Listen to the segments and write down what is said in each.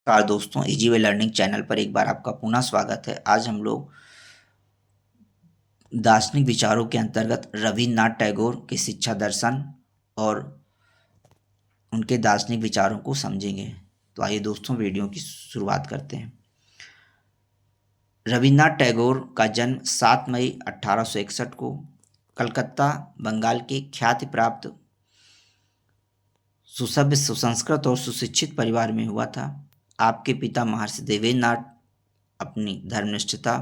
नमस्कार दोस्तों, easy way learning channel पर एक बार आपका पुनः स्वागत है। आज हम लोग दार्शनिक विचारों के अंतर्गत रविन्द्रनाथ टैगोर के शिक्षा दर्शन और उनके दार्शनिक विचारों को समझेंगे। तो आइए दोस्तों, वीडियो की शुरुआत करते हैं। रविन्द्रनाथ टैगोर का जन्म 7 मई 1861 को कलकत्ता, बंगाल के ख्याति प्राप्त सुसभ्य, सुसंस्कृत और सुशिक्षित परिवार में हुआ था। आपके पिता महर्षि देवेंद्रनाथ अपनी धर्मनिष्ठता,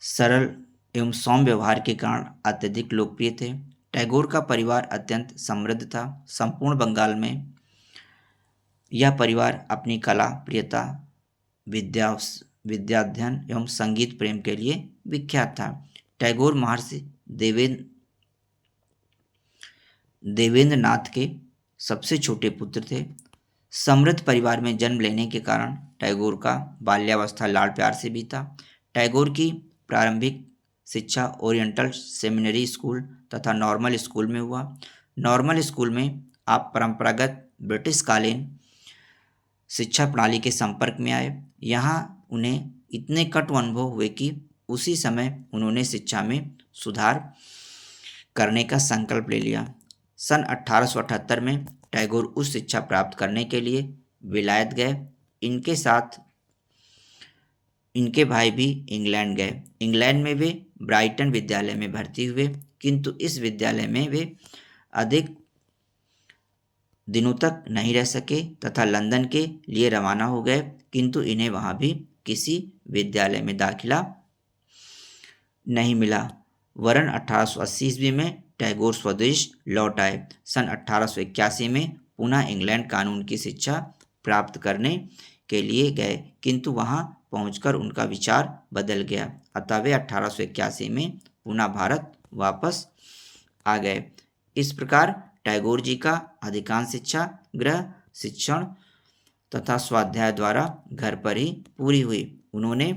सरल एवं सौम्य व्यवहार के कारण अत्यधिक लोकप्रिय थे। टैगोर का परिवार अत्यंत समृद्ध था। संपूर्ण बंगाल में यह परिवार अपनी कला प्रियता, विद्याध्ययन एवं संगीत प्रेम के लिए विख्यात था। टैगोर महर्षि देवेंद्रनाथ के सबसे छोटे पुत्र थे। समृद्ध परिवार में जन्म लेने के कारण टैगोर का बाल्यावस्था लाड़ प्यार से बीता। टैगोर की प्रारंभिक शिक्षा ओरिएंटल सेमिनरी स्कूल तथा नॉर्मल स्कूल में हुआ। नॉर्मल स्कूल में आप परंपरागत ब्रिटिश कालीन शिक्षा प्रणाली के संपर्क में आए। यहाँ उन्हें इतने कटु अनुभव हुए कि उसी समय उन्होंने शिक्षा में सुधार करने का संकल्प ले लिया। सन 1878 में टैगोर उच्च शिक्षा प्राप्त करने के लिए विलायत गए। इनके साथ इनके भाई भी इंग्लैंड गए। इंग्लैंड में वे ब्राइटन विद्यालय में भर्ती हुए, किंतु इस विद्यालय में वे अधिक दिनों तक नहीं रह सके तथा लंदन के लिए रवाना हो गए, किंतु इन्हें वहाँ भी किसी विद्यालय में दाखिला नहीं मिला। वरन 1880 ईस्वी में टैगोर स्वदेश लौट आए। सन 1881 में पुनः इंग्लैंड कानून की शिक्षा प्राप्त करने के लिए गए, किंतु वहां पहुंचकर उनका विचार बदल गया, अतः वे 1881 में पुनः भारत वापस आ गए। इस प्रकार टैगोर जी का अधिकांश शिक्षा गृह शिक्षण तथा स्वाध्याय द्वारा घर पर ही पूरी हुई। उन्होंने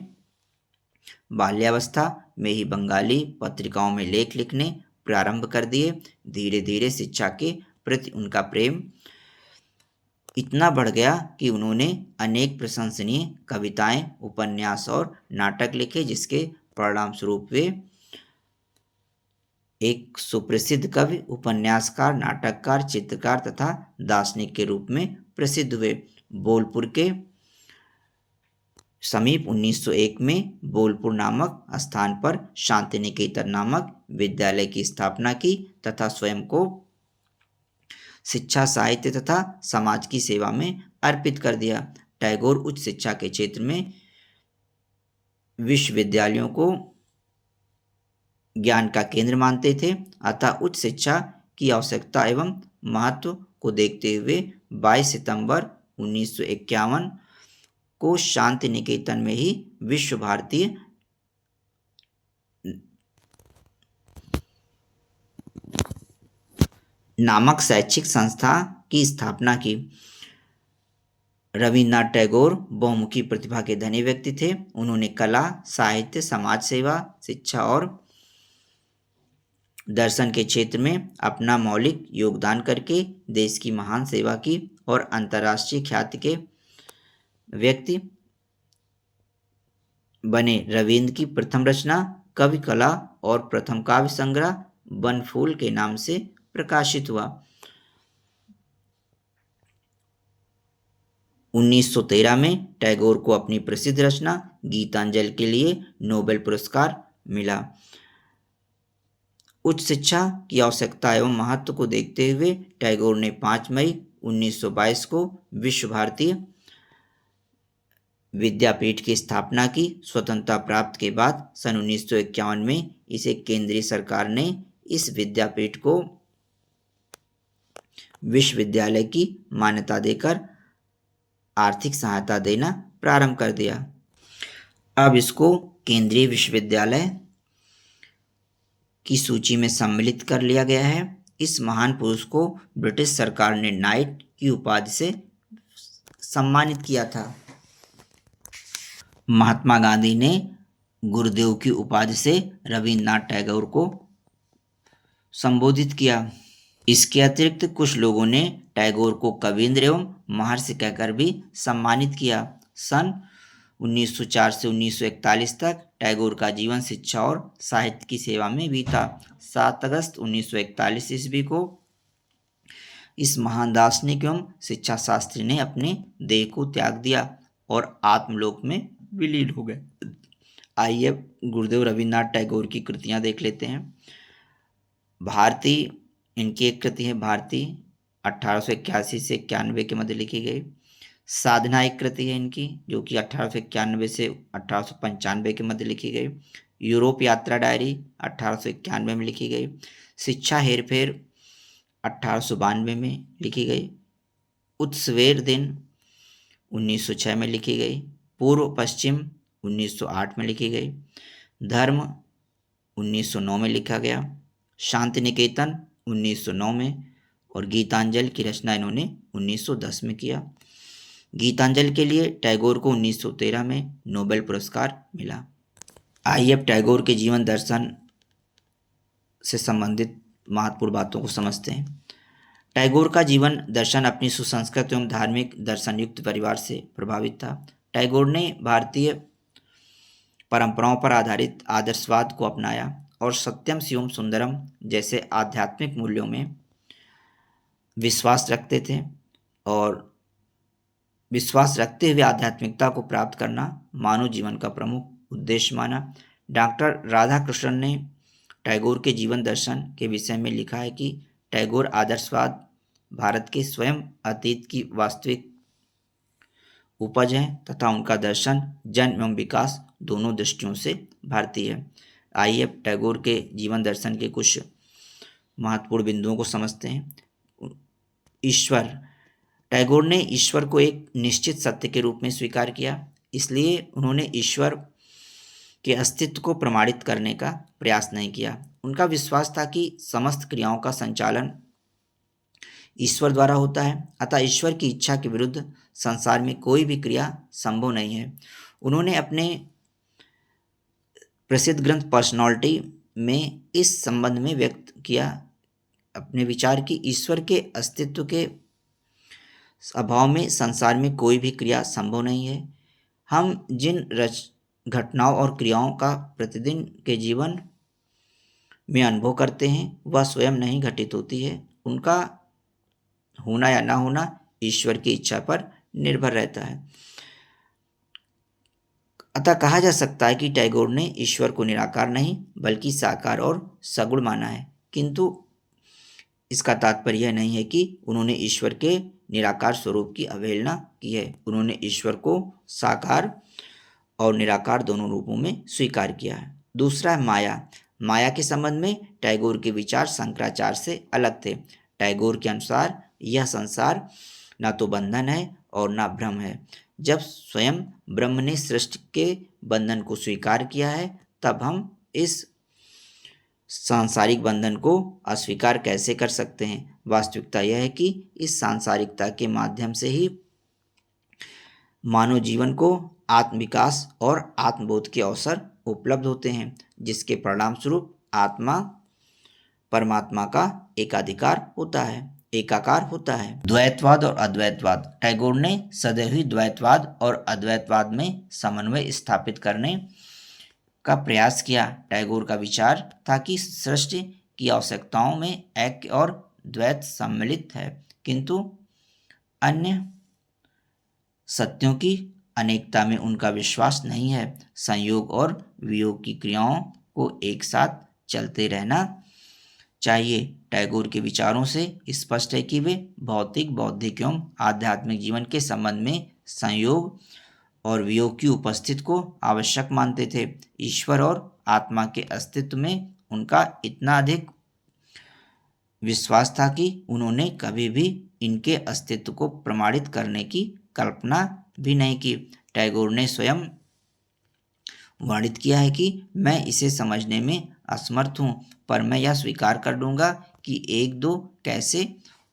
बाल्यावस्था में ही बंगाली पत्रिकाओं में लेख लिखने प्रारंभ कर दिए। धीरे धीरे शिक्षा के प्रति उनका प्रेम इतना बढ़ गया कि उन्होंने अनेक प्रशंसनीय कविताएं, उपन्यास और नाटक लिखे, जिसके परिणाम स्वरूप वे एक सुप्रसिद्ध कवि, उपन्यासकार, नाटककार, चित्रकार तथा दार्शनिक के रूप में प्रसिद्ध हुए। बोलपुर के समीप 1901 में बोलपुर नामक स्थान पर शांति निकेतन नामक विद्यालय की स्थापना की तथा स्वयं को शिक्षा, साहित्य तथा समाज की सेवा में अर्पित कर दिया। टैगोर उच्च शिक्षा के क्षेत्र में विश्वविद्यालयों को ज्ञान का केंद्र मानते थे, अतः उच्च शिक्षा की आवश्यकता एवं महत्व को देखते हुए 22 सितंबर 1951 को शांति निकेतन में ही विश्व भारती नामक शैक्षिक संस्था की स्थापना की। रविन्द्रनाथ टैगोर बहुमुखी प्रतिभा के धनी व्यक्ति थे। उन्होंने कला, साहित्य, समाज सेवा, शिक्षा और दर्शन के क्षेत्र में अपना मौलिक योगदान करके देश की महान सेवा की और अंतर्राष्ट्रीय ख्याति के व्यक्ति बने। रविन्द्र की प्रथम रचना कवि कला और प्रथम काव्य संग्रह बनफूल के नाम से प्रकाशित हुआ। 1913 में टैगोर को अपनी प्रसिद्ध रचना गीतांजलि के लिए नोबेल पुरस्कार मिला। उच्च शिक्षा की आवश्यकता एवं महत्व को देखते हुए टैगोर ने 5 मई 1922 को विश्व भारती विद्यापीठ की स्थापना की। स्वतंत्रता प्राप्त के बाद सन 1951 में इसे केंद्रीय सरकार ने इस विद्यापीठ को विश्वविद्यालय की मान्यता देकर आर्थिक सहायता देना प्रारंभ कर दिया। अब इसको केंद्रीय विश्वविद्यालय की सूची में सम्मिलित कर लिया गया है। इस महान पुरुष को ब्रिटिश सरकार ने नाइट की उपाधि से सम्मानित किया था। महात्मा गांधी ने गुरुदेव की उपाधि से रविन्द्रनाथ टैगोर को संबोधित किया। इसके अतिरिक्त कुछ लोगों ने टैगोर को कवींद्र एवं महर्षि कहकर भी सम्मानित किया। सन 1904 से 1941 तक टैगोर का जीवन शिक्षा और साहित्य की सेवा में बीता। 7 अगस्त 1941 ईस्वी को इस महान दार्शनिक एवं शिक्षा शास्त्री ने अपने देह को त्याग दिया और आत्मलोक में विलीन हो गए। आइए गुरुदेव रविन्द्रनाथ टैगोर की कृतियां देख लेते हैं। भारती इनकी एक कृति है, भारती 1881 से 91 के मध्य लिखी गई। साधना एक कृति है इनकी, जो कि 1891 से 1895 के मध्य लिखी गई। यूरोप यात्रा डायरी 1891 में लिखी गई। शिक्षा हेरफेर 1892 में लिखी गई। उत्सवेर दिन 1906 में लिखी गई। पूर्व पश्चिम 1908 में लिखी गई। धर्म 1909 में लिखा गया। शांति निकेतन 1909 में, और गीतांजलि की रचना इन्होंने 1910 में किया। गीतांजलि के लिए टैगोर को 1913 में नोबेल पुरस्कार मिला। आइए अब टैगोर के जीवन दर्शन से संबंधित महत्वपूर्ण बातों को समझते हैं। टैगोर का जीवन दर्शन अपनी सुसंस्कृत एवं धार्मिक दर्शनयुक्त परिवार से प्रभावित था। टैगोर ने भारतीय परंपराओं पर आधारित आदर्शवाद को अपनाया और सत्यम शिवम सुंदरम जैसे आध्यात्मिक मूल्यों में विश्वास रखते थे, और विश्वास रखते हुए आध्यात्मिकता को प्राप्त करना मानव जीवन का प्रमुख उद्देश्य माना। डॉक्टर राधाकृष्णन ने टैगोर के जीवन दर्शन के विषय में लिखा है कि टैगोर आदर्शवाद भारत के स्वयं अतीत की वास्तविक उपज है तथा उनका दर्शन जन्म एवं विकास दोनों दृष्टियों से भारतीय है। आइए अब टैगोर के जीवन दर्शन के कुछ महत्वपूर्ण बिंदुओं को समझते हैं। ईश्वर, टैगोर ने ईश्वर को एक निश्चित सत्य के रूप में स्वीकार किया, इसलिए उन्होंने ईश्वर के अस्तित्व को प्रमाणित करने का प्रयास नहीं किया। उनका विश्वास था कि समस्त क्रियाओं का संचालन ईश्वर द्वारा होता है, अतः ईश्वर की इच्छा के विरुद्ध संसार में कोई भी क्रिया संभव नहीं है। उन्होंने अपने प्रसिद्ध ग्रंथ पर्सनालिटी में इस संबंध में व्यक्त किया अपने विचार कि ईश्वर के अस्तित्व के अभाव में संसार में कोई भी क्रिया संभव नहीं है। हम जिन घटनाओं और क्रियाओं का प्रतिदिन के जीवन में अनुभव करते हैं वह स्वयं नहीं घटित होती है, उनका होना या ना होना ईश्वर की इच्छा पर निर्भर रहता है। अतः कहा जा सकता है कि टैगोर ने ईश्वर को निराकार नहीं बल्कि साकार और सगुण माना है, किंतु इसका तात्पर्य यह नहीं है कि उन्होंने ईश्वर के निराकार स्वरूप की अवहेलना की है। उन्होंने ईश्वर को साकार और निराकार दोनों रूपों में स्वीकार किया है। दूसरा है माया। माया के संबंध में टैगोर के विचार शंकराचार्य से अलग थे। टैगोर के अनुसार यह संसार न तो बंधन है और न भ्रम है। जब स्वयं ब्रह्म ने सृष्टि के बंधन को स्वीकार किया है तब हम इस सांसारिक बंधन को अस्वीकार कैसे कर सकते हैं। वास्तविकता यह है कि इस सांसारिकता के माध्यम से ही मानव जीवन को आत्मविकास और आत्मबोध के अवसर उपलब्ध होते हैं, जिसके परिणाम स्वरूप आत्मा परमात्मा का एकाकार होता है। द्वैतवाद और अद्वैतवाद। टैगोर ने सदैव ही द्वैतवाद और अद्वैतवाद में समन्वय स्थापित करने का प्रयास किया। टैगोर का विचार था कि सृष्टि की आवश्यकताओं में ऐक्य और द्वैत सम्मिलित है, किंतु अन्य सत्यों की अनेकता में उनका विश्वास नहीं है। संयोग और वियोग की क्रियाओं को एक साथ चलते रहना चाहिए। टैगोर के विचारों से स्पष्ट है कि वे भौतिक, बौद्धिक एवं आध्यात्मिक जीवन के संबंध में संयोग और वियोग की उपस्थिति को आवश्यक मानते थे। ईश्वर और आत्मा के अस्तित्व में उनका इतना अधिक विश्वास था कि उन्होंने कभी भी इनके अस्तित्व को प्रमाणित करने की कल्पना भी नहीं की। टैगोर ने स्वयं वर्णित किया है कि मैं इसे समझने में असमर्थ हूँ, पर मैं यह स्वीकार कर लूँगा कि एक दो कैसे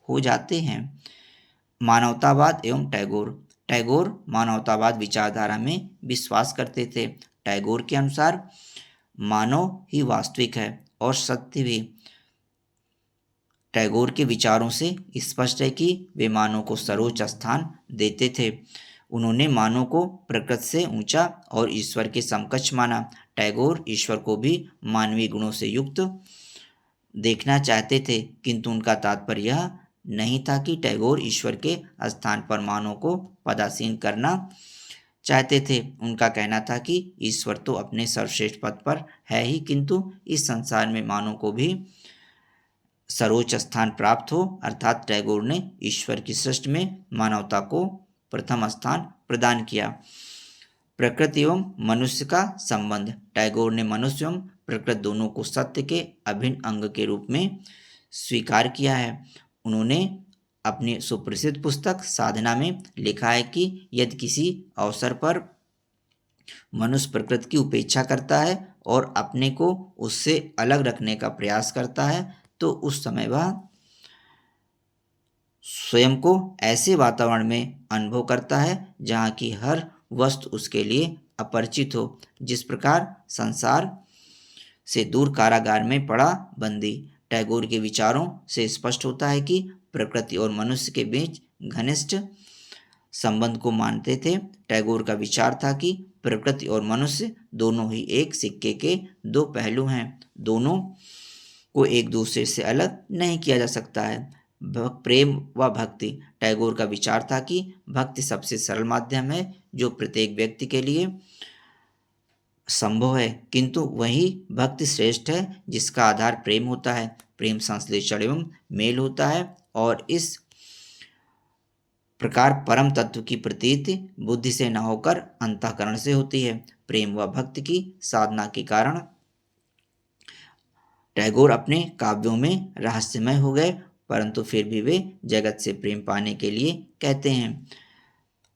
हो जाते हैं। मानवतावाद एवं टैगोर मानवतावाद विचारधारा में विश्वास करते थे। टैगोर के अनुसार मानव ही वास्तविक है और सत्य भी। टैगोर के विचारों से स्पष्ट है कि वे मानव को सर्वोच्च स्थान देते थे। उन्होंने मानव को प्रकृति से ऊंचा और ईश्वर के समकक्ष माना। टैगोर ईश्वर को भी मानवीय गुणों से युक्त देखना चाहते थे, किंतु उनका तात्पर्य यह नहीं था कि टैगोर ईश्वर के स्थान पर मानव को पदासीन करना चाहते थे। उनका कहना था कि ईश्वर तो अपने सर्वश्रेष्ठ पद पर है ही, किंतु इस संसार में मानव को भी सर्वोच्च स्थान प्राप्त हो। अर्थात टैगोर ने ईश्वर की सृष्टि में मानवता को प्रथम स्थान प्रदान किया। प्रकृति एवं मनुष्य का संबंध। टैगोर ने मनुष्य एवं प्रकृति दोनों को सत्य के अभिन्न अंग के रूप में स्वीकार किया है। उन्होंने अपनी सुप्रसिद्ध पुस्तक साधना में लिखा है कि यदि किसी अवसर पर मनुष्य प्रकृति की उपेक्षा करता है और अपने को उससे अलग रखने का प्रयास करता है, तो उस समय वह स्वयं को ऐसे वातावरण में अनुभव करता है जहाँ की हर वस्तु उसके लिए अपरिचित हो। जिस प्रकार संसार से दूर कारागार में पड़ा बंदी। टैगोर के विचारों से स्पष्ट होता है कि प्रकृति और मनुष्य के बीच घनिष्ठ संबंध को मानते थे। टैगोर का विचार था कि प्रकृति और मनुष्य दोनों ही एक सिक्के के दो पहलू हैं। दोनों को एक दूसरे से अलग नहीं किया जा सकता है। प्रेम व भक्ति। टैगोर का विचार था कि भक्ति सबसे सरल माध्यम है जो प्रत्येक व्यक्ति के लिए संभव है, किंतु वही भक्ति श्रेष्ठ है जिसका आधार प्रेम होता है। प्रेम संश्लेषण एवं मेल होता है और इस प्रकार परम तत्व की प्रतीति बुद्धि से न होकर अंतःकरण से होती है। प्रेम व भक्ति की साधना के कारण टैगोर अपने काव्यों में रहस्यमय हो गए, परंतु फिर भी वे जगत से प्रेम पाने के लिए कहते हैं।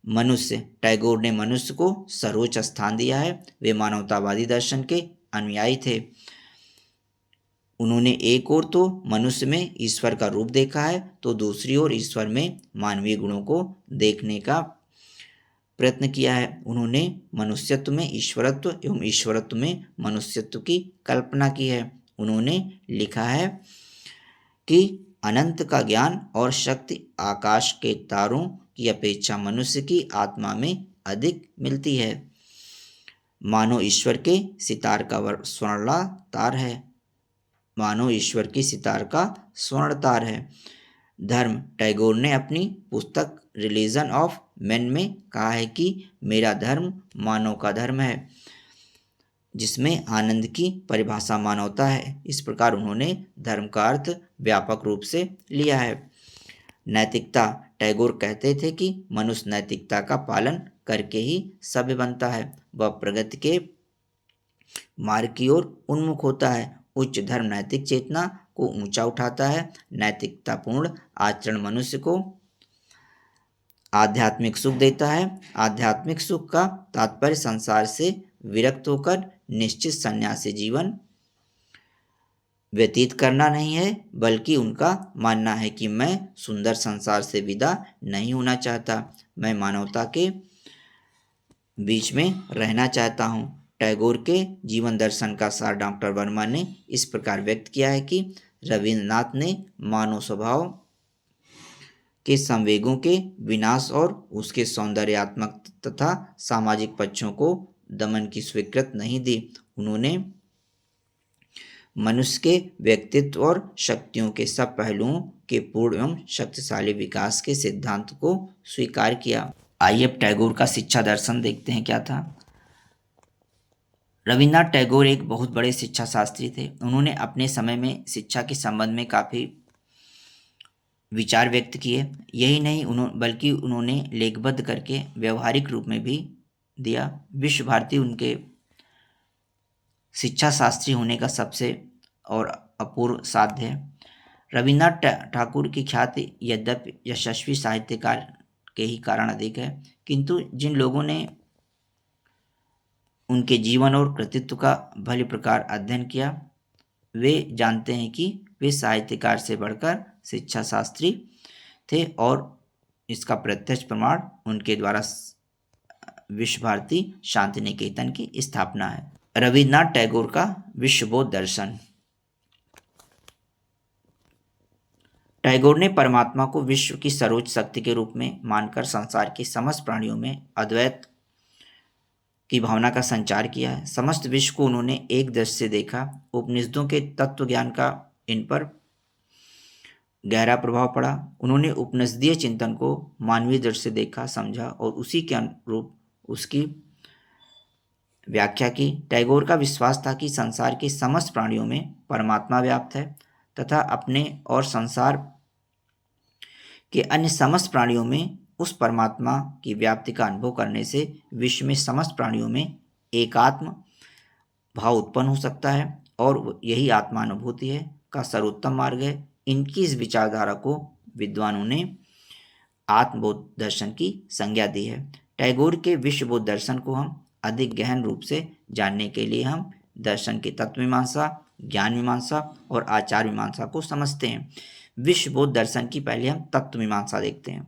मनुष्य। टैगोर ने मनुष्य को सर्वोच्च स्थान दिया है। वे मानवतावादी दर्शन के अनुयायी थे। उन्होंने एक ओर तो मनुष्य में ईश्वर का रूप देखा है, तो दूसरी ओर ईश्वर में मानवीय गुणों को देखने का प्रयत्न किया है। उन्होंने मनुष्यत्व में ईश्वरत्व एवं ईश्वरत्व में मनुष्यत्व की कल्पना की है। उन्होंने लिखा है कि अनंत का ज्ञान और शक्ति आकाश के तारों की अपेक्षा मनुष्य की आत्मा में अधिक मिलती है। मानो ईश्वर के सितार का स्वर्णला तार है। मानो ईश्वर की सितार का स्वर्ण तार है। धर्म। टैगोर ने अपनी पुस्तक रिलीजन ऑफ मैन में कहा है कि मेरा धर्म मानव का धर्म है, जिसमें आनंद की परिभाषा मानवता है। इस प्रकार उन्होंने धर्म का अर्थ व्यापक रूप से लिया है। नैतिकता। टैगोर कहते थे कि मनुष्य नैतिकता का पालन करके ही सभ्य बनता है। वह प्रगति के मार्ग की ओर उन्मुख होता है। उच्च धर्म नैतिक चेतना को ऊंचा उठाता है। नैतिकतापूर्ण आचरण मनुष्य को आध्यात्मिक सुख देता है। आध्यात्मिक सुख का तात्पर्य संसार से विरक्त होकर निश्चित सन्यासी जीवन व्यतीत करना नहीं है, बल्कि उनका मानना है कि मैं सुंदर संसार से विदा नहीं होना चाहता, मैं मानवता के बीच में रहना चाहता हूँ। टैगोर के जीवन दर्शन का सार डॉक्टर वर्मा ने इस प्रकार व्यक्त किया है कि रविन्द्रनाथ ने मानव स्वभाव के संवेगों के विनाश और उसके सौंदर्यात्मक तथा सामाजिक पक्षों को दमन की स्वीकृति नहीं दी। उन्होंने मनुष्य के व्यक्तित्व और शक्तियों के सब पहलुओं के पूर्ण एवं शक्तिशाली विकास के सिद्धांत को स्वीकार किया। आइए अब टैगोर का शिक्षा दर्शन देखते हैं क्या था। रविन्द्रनाथ टैगोर एक बहुत बड़े शिक्षा शास्त्री थे। उन्होंने अपने समय में शिक्षा के संबंध में काफ़ी विचार व्यक्त किए। यही नहीं बल्कि उन्होंने लेखबद्ध करके व्यवहारिक रूप में भी दिया। विश्व भारती उनके शिक्षा शास्त्री होने का सबसे और अपूर्व साध्य है। रविन्द्रनाथ ठाकुर की ख्याति यद्यपि यशस्वी साहित्यकार के ही कारण अधिक है, किंतु जिन लोगों ने उनके जीवन और कृतित्व का भली प्रकार अध्ययन किया, वे जानते हैं कि वे साहित्यकार से बढ़कर शिक्षा शास्त्री थे, और इसका प्रत्यक्ष प्रमाण उनके द्वारा विश्व भारती शांति निकेतन की स्थापना है। रविन्द्रनाथ टैगोर का विश्वबोध दर्शन। टैगोर ने परमात्मा को विश्व की सर्वोच्च शक्ति के रूप में मानकर संसार के समस्त प्राणियों में अद्वैत की भावना का संचार किया है। समस्त विश्व को उन्होंने एक दृष्टि से देखा। उपनिषदों के तत्व ज्ञान का इन पर गहरा प्रभाव पड़ा। उन्होंने उपनिषदीय चिंतन को मानवीय दृष्टि से देखा, समझा और उसी के अनुरूप उसकी व्याख्या की। टैगोर का विश्वास था कि संसार के समस्त प्राणियों में परमात्मा व्याप्त है तथा अपने और संसार के अन्य समस्त प्राणियों में उस परमात्मा की व्याप्ति का अनुभव करने से विश्व में समस्त प्राणियों में एकात्म भाव उत्पन्न हो सकता है और यही आत्मानुभूति है का सर्वोत्तम मार्ग है। इनकी इस विचारधारा को विद्वानों ने आत्मबोध दर्शन की संज्ञा दी है। टैगोर के विश्वबोध दर्शन को हम अधिक गहन रूप से जानने के लिए हम दर्शन की तत्व मीमांसा, ज्ञान मीमांसा और आचार मीमांसा को समझते हैं। विश्वबोध दर्शन की पहले हम तत्व मीमांसा देखते हैं।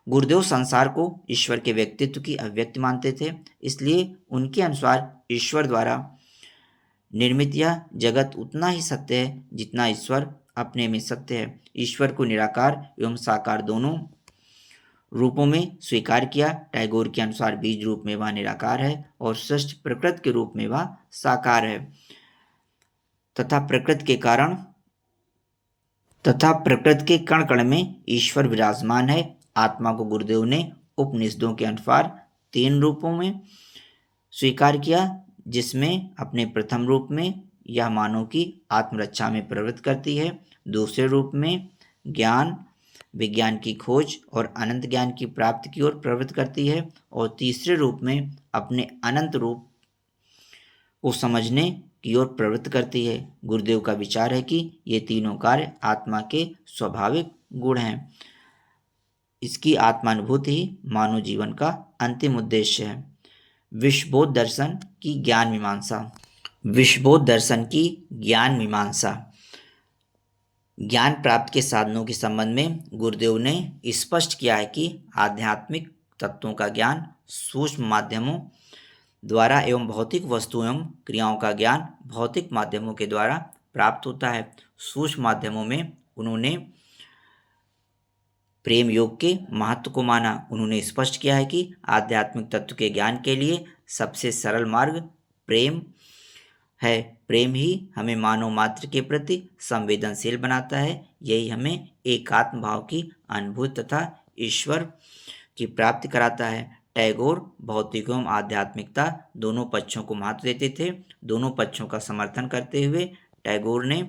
गुरुदेव संसार को ईश्वर के व्यक्तित्व की अभिव्यक्ति मानते थे, इसलिए उनके अनुसार ईश्वर द्वारा निर्मित यह जगत उतना ही सत्य है जितना ईश्वर अपने में सत्य है। ईश्वर को निराकार एवं साकार दोनों रूपों में स्वीकार किया। टैगोर के अनुसार बीज रूप में वह निराकार है और सृष्टि प्रकृति के रूप में वह साकार है तथा प्रकृति के कण कण में ईश्वर विराजमान है। आत्मा को गुरुदेव ने उपनिषदों के अनुसार 3 रूपों में स्वीकार किया, जिसमें अपने प्रथम रूप में यह मानव की आत्मरक्षा में प्रवृत्त करती है, दूसरे रूप में ज्ञान विज्ञान की खोज और अनंत ज्ञान की प्राप्ति की ओर प्रवृत्त करती है और तीसरे रूप में अपने अनंत रूप को समझने की ओर प्रवृत्त करती है। गुरुदेव का विचार है कि ये तीनों कार्य आत्मा के स्वाभाविक गुण हैं। इसकी आत्मानुभूति ही मानव जीवन का अंतिम उद्देश्य है। विश्वबोध दर्शन की ज्ञान मीमांसा। विश्वबोध दर्शन की ज्ञान मीमांसा ज्ञान प्राप्ति के साधनों के संबंध में गुरुदेव ने स्पष्ट किया है कि आध्यात्मिक तत्वों का ज्ञान सूक्ष्म माध्यमों द्वारा एवं भौतिक वस्तुओं एवं क्रियाओं का ज्ञान भौतिक माध्यमों के द्वारा प्राप्त होता है। सूक्ष्म माध्यमों में उन्होंने प्रेम योग के महत्व को माना। उन्होंने स्पष्ट किया है कि आध्यात्मिक तत्व के ज्ञान के लिए सबसे सरल मार्ग प्रेम है। प्रेम ही हमें मानव मात्र के प्रति संवेदनशील बनाता है। यही हमें एकात्म भाव की अनुभूति तथा ईश्वर की प्राप्ति कराता है। टैगोर भौतिक एवं आध्यात्मिकता दोनों पक्षों को महत्व देते थे। दोनों पक्षों का समर्थन करते हुए टैगोर ने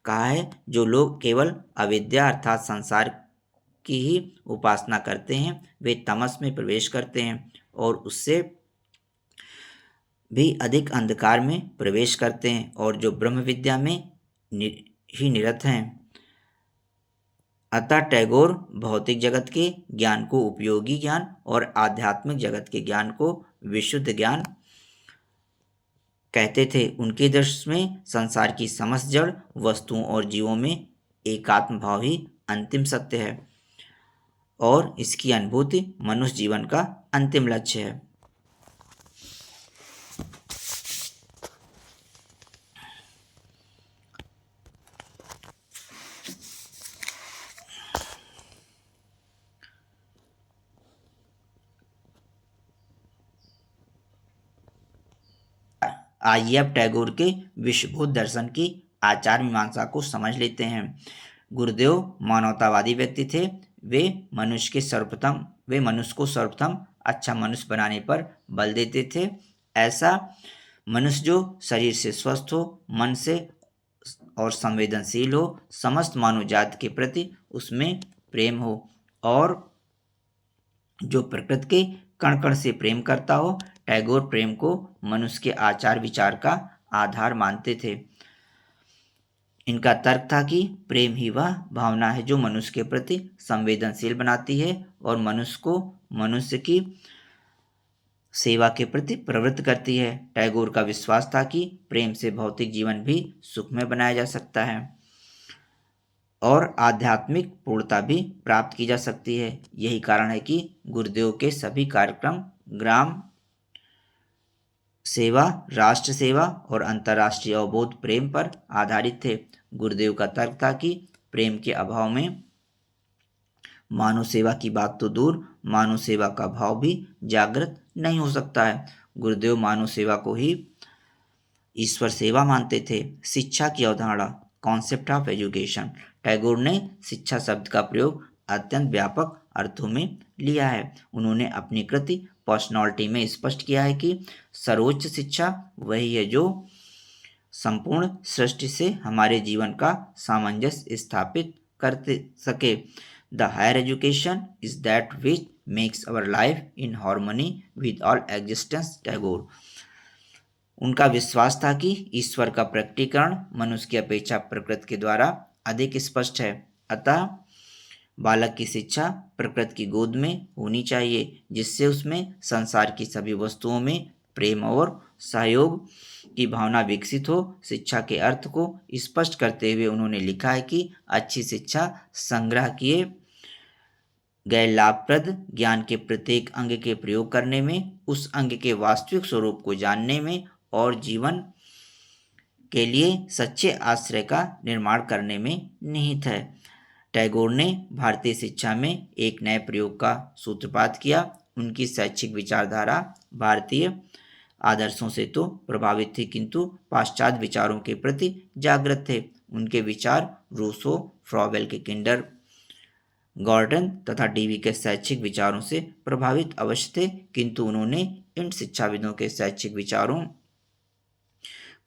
कहा है, जो लोग केवल अविद्या अर्थात संसार की ही उपासना करते हैं वे तमस में प्रवेश करते हैं और उससे भी अधिक अंधकार में प्रवेश करते हैं, और जो ब्रह्म विद्या में ही निरत हैं। अतः टैगोर भौतिक जगत के ज्ञान को उपयोगी ज्ञान और आध्यात्मिक जगत के ज्ञान को विशुद्ध ज्ञान कहते थे। उनके दृष्टि में संसार की समस्त जड़ वस्तुओं और जीवों में एकात्म भाव ही अंतिम सत्य है और इसकी अनुभूति मनुष्य जीवन का अंतिम लक्ष्य है। आइए अब टैगोर के विश्वबोध दर्शन की आचार मीमांसा को समझ लेते हैं। गुरुदेव मानवतावादी व्यक्ति थे। वे मनुष्य को सर्वप्रथम अच्छा मनुष्य बनाने पर बल देते थे। ऐसा मनुष्य जो शरीर से स्वस्थ हो, मन से और संवेदनशील हो, समस्त मानव जाति के प्रति उसमें प्रेम हो और जो प्रकृति के कण कण से प्रेम करता हो। टैगोर प्रेम को मनुष्य के आचार विचार का आधार मानते थे। इनका तर्क था कि प्रेम ही वह भावना है जो मनुष्य के प्रति संवेदनशील बनाती है और मनुष्य को मनुष्य की सेवा के प्रति प्रवृत्त करती है। टैगोर का विश्वास था कि प्रेम से भौतिक जीवन भी सुखमय बनाया जा सकता है और आध्यात्मिक पूर्णता भी प्राप्त की जा सकती है। यही कारण है कि गुरुदेव के सभी कार्यक्रम ग्राम सेवा, राष्ट्र सेवा और अंतर्राष्ट्रीय अवबोध प्रेम पर आधारित थे। गुरुदेव का तर्क था कि प्रेम के अभाव में मानव सेवा की बात तो दूर, मानव सेवा का भाव भी जागृत नहीं हो सकता है। गुरुदेव मानव सेवा को ही ईश्वर सेवा मानते थे। शिक्षा की अवधारणा, कॉन्सेप्ट ऑफ एजुकेशन। टैगोर ने शिक्षा शब्द का प्रयोग अत्यंत व्यापक अर्थों में लिया है। उन्होंने अपनी कृति पर्सनालिटी में स्पष्ट किया है कि सर्वोच्च शिक्षा वही है जो संपूर्ण सृष्टि से हमारे जीवन का सामंजस्य स्थापित करते सके। The higher education is that which makes our life in harmony with all existence. Tagore. उनका विश्वास था कि ईश्वर का प्रकटीकरण मनुष्य की अपेक्षा प्रकृति के द्वारा अधिक स्पष्ट है। अतः बालक की शिक्षा प्रकृति की गोद में होनी चाहिए, जिससे उसमें संसार की सभी वस्तुओं में प्रेम और सहयोग की भावना विकसित हो। शिक्षा के अर्थ को स्पष्ट करते हुए उन्होंने लिखा है कि अच्छी शिक्षा संग्रह किए गए लाभप्रद ज्ञान के प्रत्येक अंग के प्रयोग करने में, उस अंग के वास्तविक स्वरूप को जानने में और जीवन के लिए सच्चे आश्रय का निर्माण करने में निहित है। टैगोर ने भारतीय शिक्षा में एक नए प्रयोग का सूत्रपात किया। उनकी शैक्षिक विचारधारा भारतीय आदर्शों से तो प्रभावित थी, किंतु पाश्चात्य विचारों के प्रति जागृत थे। उनके विचार रूसो, फ्रॉवेल के किंडर गार्डन तथा डीवी के शैक्षिक विचारों से प्रभावित अवश्य थे, किंतु उन्होंने इन शिक्षाविदों के शैक्षिक विचारों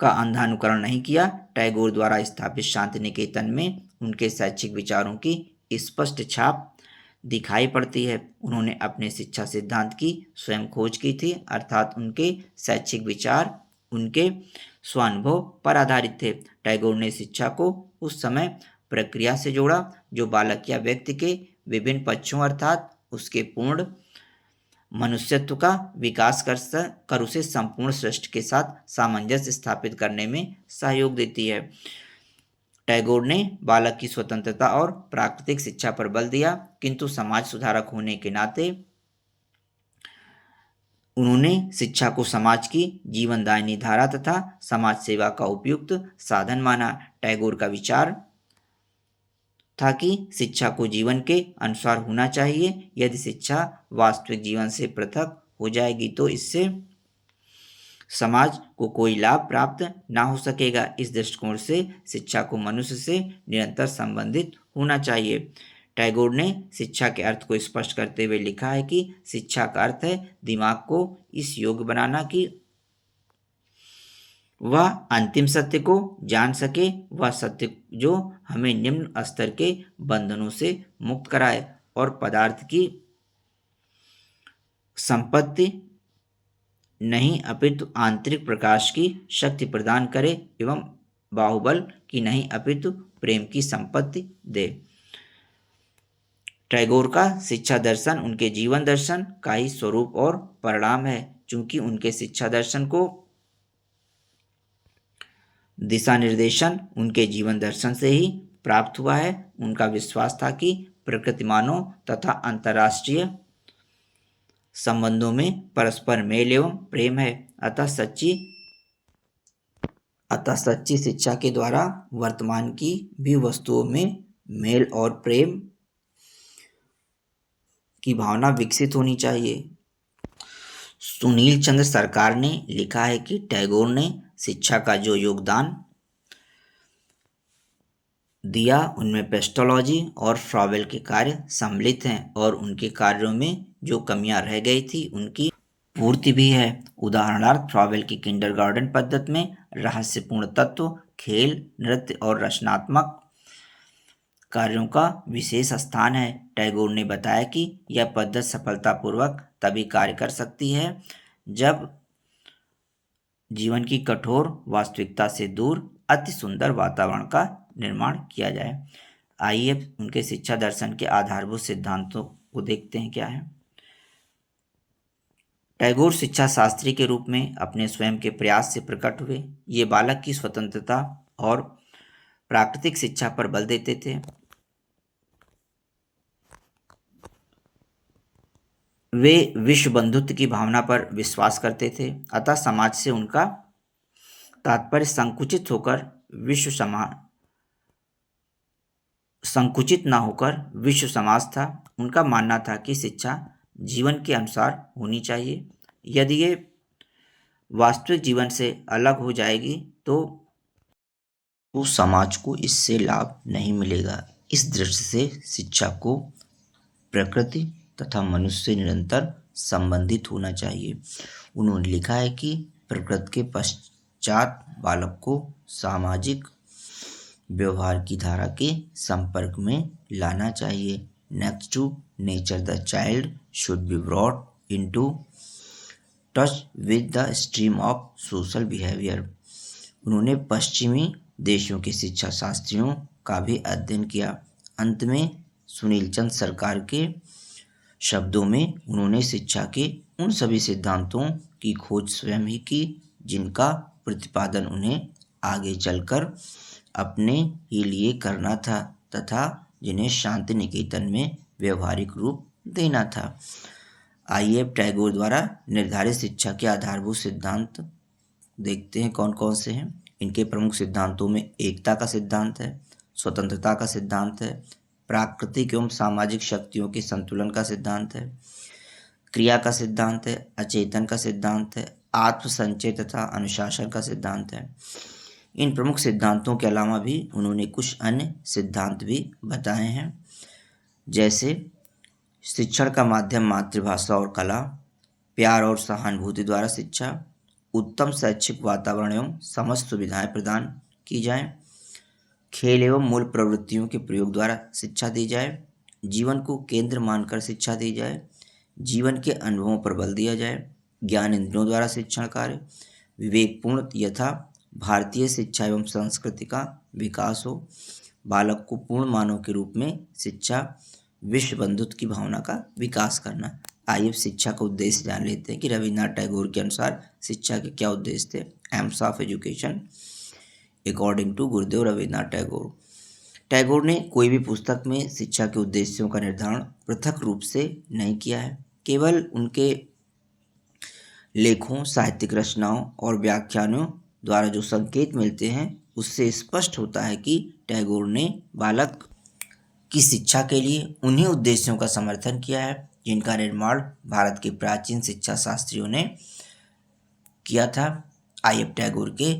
का अंधा अनुकरण नहीं किया। टैगोर द्वारा स्थापित शांति निकेतन में उनके शैक्षिक विचारों की स्पष्ट छाप दिखाई पड़ती है। उन्होंने अपने शिक्षा सिद्धांत की स्वयं खोज की थी, अर्थात उनके शैक्षिक विचार उनके स्वानुभव पर आधारित थे। टैगोर ने शिक्षा को उस समय प्रक्रिया से जोड़ा जो बालक या व्यक्ति के विभिन्न पक्षों अर्थात उसके पूर्ण मनुष्यत्व का विकास कर उसे संपूर्ण सृष्टि के साथ सामंजस्य स्थापित करने में सहयोग देती है। टैगोर ने बालक की स्वतंत्रता और प्राकृतिक शिक्षा पर बल दिया, किंतु समाज सुधारक होने के नाते उन्होंने शिक्षा को समाज की जीवनदायिनी धारा तथा समाज सेवा का उपयुक्त साधन माना। टैगोर का विचार था कि शिक्षा को जीवन के अनुसार होना चाहिए। यदि शिक्षा वास्तविक जीवन से पृथक हो जाएगी तो इससे समाज को कोई लाभ प्राप्त ना हो सकेगा। इस दृष्टिकोण से शिक्षा को मनुष्य से निरंतर संबंधित होना चाहिए। टैगोर ने शिक्षा के अर्थ को स्पष्ट करते हुए लिखा है कि शिक्षा का अर्थ है दिमाग को इस योग्य बनाना कि वह अंतिम सत्य को जान सके, वह सत्य जो हमें निम्न स्तर के बंधनों से मुक्त कराए और पदार्थ की संपत्ति नहीं अपितु आंतरिक प्रकाश की शक्ति प्रदान करे एवं बाहुबल की नहीं अपितु प्रेम की संपत्ति दे। टैगोर का शिक्षा दर्शन उनके जीवन दर्शन का ही स्वरूप और परिणाम है। चूंकि उनके शिक्षा दर्शन को दिशा निर्देशन उनके जीवन दर्शन से ही प्राप्त हुआ है। उनका विश्वास था कि प्रकृति मानव तथा अंतर्राष्ट्रीय संबंधों में परस्पर मेल एवं प्रेम है। अतः सच्ची शिक्षा के द्वारा वर्तमान की भी वस्तुओं में मेल और प्रेम की भावना विकसित होनी चाहिए। सुनील चंद्र सरकार ने लिखा है कि टैगोर ने शिक्षा का जो योगदान दिया उनमें पेस्टोलॉजी और फ्रॉवेल के कार्य सम्मिलित हैं और उनके कार्यों में जो कमियां रह गई थी उनकी पूर्ति भी है। उदाहरणार्थ फ्रॉवेल की किंडरगार्टन पद्धति में रहस्यपूर्ण तत्व, खेल, नृत्य और रचनात्मक कार्यों का विशेष स्थान है। टैगोर ने बताया कि यह पद्धति सफलतापूर्वक तभी कार्य कर सकती है जब जीवन की कठोर वास्तविकता से दूर अति सुंदर वातावरण का निर्माण किया जाए। आइए उनके शिक्षा दर्शन के आधारभूत सिद्धांतों को देखते हैं क्या है। टैगोर शिक्षा शास्त्री के रूप में अपने स्वयं के प्रयास से प्रकट हुए। ये बालक की स्वतंत्रता और प्राकृतिक शिक्षा पर बल देते थे। वे विश्व बंधुत्व की भावना पर विश्वास करते थे। अतः समाज से उनका तात्पर्य संकुचित होकर विश्व संकुचित ना होकर विश्व समाज था। उनका मानना था कि शिक्षा जीवन के अनुसार होनी चाहिए। यदि ये वास्तविक जीवन से अलग हो जाएगी तो समाज को इससे लाभ नहीं मिलेगा। इस दृष्टि से शिक्षा को प्रकृति तथा मनुष्य से निरंतर संबंधित होना चाहिए। उन्होंने लिखा है कि प्रकृति के पश्चात बालक को सामाजिक व्यवहार की धारा के संपर्क में लाना चाहिए। Next to nature the child should be brought into touch with the stream of social behaviour. उन्होंने पश्चिमी देशों के शिक्षा शास्त्रियों का भी अध्ययन किया। अंत में सुनील चंद सरकार के शब्दों में उन्होंने शिक्षा के उन सभी सिद्धांतों की खोज स्वयं ही की जिनका प्रतिपादन उन्हें आगे चलकर अपने ही लिए करना था तथा जिन्हें शांति निकेतन में व्यवहारिक रूप देना था। आइए अब टैगोर द्वारा निर्धारित शिक्षा के आधारभूत सिद्धांत देखते हैं कौन कौन से हैं। इनके प्रमुख सिद्धांतों में एकता का सिद्धांत है, स्वतंत्रता का सिद्धांत है, प्राकृतिक एवं सामाजिक शक्तियों के संतुलन का सिद्धांत है, क्रिया का सिद्धांत है, अचेतन का सिद्धांत है, आत्मसंचय तथा अनुशासन का सिद्धांत है। इन प्रमुख सिद्धांतों के अलावा भी उन्होंने कुछ अन्य सिद्धांत भी बताए हैं, जैसे शिक्षण का माध्यम मातृभाषा और कला, प्यार और सहानुभूति द्वारा शिक्षा, उत्तम शैक्षिक वातावरण एवं समस्त सुविधाएं प्रदान की जाएं, खेल एवं मूल प्रवृत्तियों के प्रयोग द्वारा शिक्षा दी जाए, जीवन को केंद्र मानकर शिक्षा दी जाए, जीवन के अनुभवों पर बल दिया जाए, ज्ञान इंद्रियों द्वारा शिक्षण कार्य विवेकपूर्ण यथा भारतीय शिक्षा एवं संस्कृति का विकास हो, बालक को पूर्ण मानव के रूप में शिक्षा, विश्व बंधुत्व की भावना का विकास करना। आइए शिक्षा का उद्देश्य जान लेते हैं कि रविन्द्रनाथ टैगोर के अनुसार शिक्षा के क्या उद्देश्य थे। Aims of education according to Gurudev Rabindranath Tagore. Tagore ने कोई भी पुस्तक में शिक्षा के उद्देश्यों का निर्धारण पृथक रूप से नहीं किया है। केवल उनके लेखों, साहित्यिक रचनाओं और व्याख्यानों द्वारा जो संकेत मिलते हैं उससे स्पष्ट होता है कि टैगोर ने बालक की शिक्षा के लिए उन्हीं उद्देश्यों का समर्थन किया है जिनका निर्माण भारत के प्राचीन शिक्षा शास्त्रियों ने किया था। आइए टैगोर के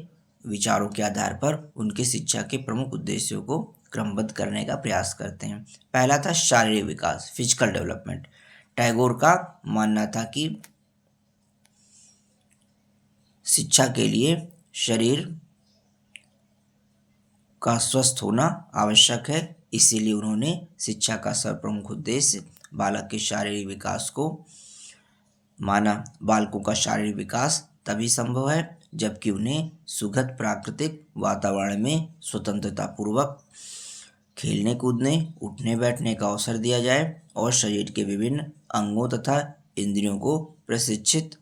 विचारों के आधार पर उनकी शिक्षा के प्रमुख उद्देश्यों को क्रमबद्ध करने का प्रयास करते हैं। पहला था शारीरिक विकास, फिजिकल डेवलपमेंट। टैगोर का मानना था कि शिक्षा के लिए शरीर का स्वस्थ होना आवश्यक है, इसीलिए उन्होंने शिक्षा का सर्वप्रमुख उद्देश्य बालक के शारीरिक विकास को माना। बालकों का शारीरिक विकास तभी संभव है जबकि उन्हें सुखद प्राकृतिक वातावरण में स्वतंत्रता पूर्वक खेलने कूदने, उठने बैठने का अवसर दिया जाए और शरीर के विभिन्न अंगों तथा इंद्रियों को प्रशिक्षित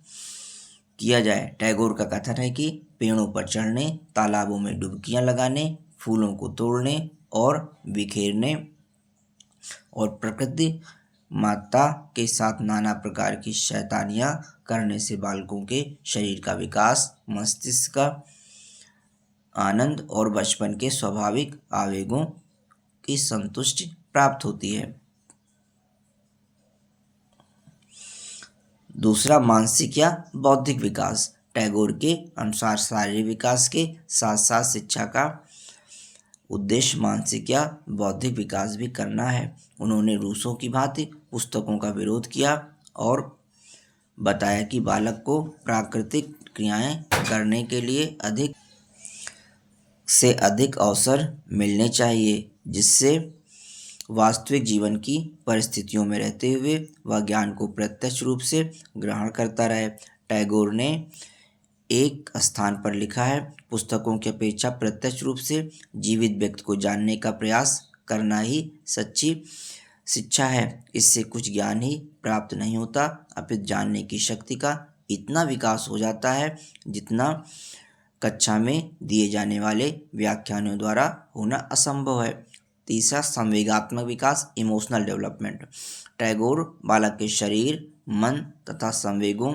किया जाए। टैगोर का कथन है कि पेड़ों पर चढ़ने, तालाबों में डुबकियां लगाने, फूलों को तोड़ने और बिखेरने और प्रकृति माता के साथ नाना प्रकार की शैतानियां करने से बालकों के शरीर का विकास, मस्तिष्क का आनंद और बचपन के स्वाभाविक आवेगों की संतुष्टि प्राप्त होती है। दूसरा, मानसिक या बौद्धिक विकास। टैगोर के अनुसार शारीरिक विकास के साथ साथ शिक्षा का उद्देश्य मानसिक या बौद्धिक विकास भी करना है। उन्होंने रूसों की भांति पुस्तकों का विरोध किया और बताया कि बालक को प्राकृतिक क्रियाएं करने के लिए अधिक से अधिक अवसर मिलने चाहिए, जिससे वास्तविक जीवन की परिस्थितियों में रहते हुए वह ज्ञान को प्रत्यक्ष रूप से ग्रहण करता रहे। टैगोर ने एक स्थान पर लिखा है, पुस्तकों की अपेक्षा प्रत्यक्ष रूप से जीवित व्यक्ति को जानने का प्रयास करना ही सच्ची शिक्षा है। इससे कुछ ज्ञान ही प्राप्त नहीं होता, अपितु जानने की शक्ति का इतना विकास हो जाता है जितना कक्षा में दिए जाने वाले व्याख्यानों द्वारा होना असंभव है। तीसरा, संवेगात्मक विकास, इमोशनल डेवलपमेंट। टैगोर बालक के शरीर, मन तथा संवेगों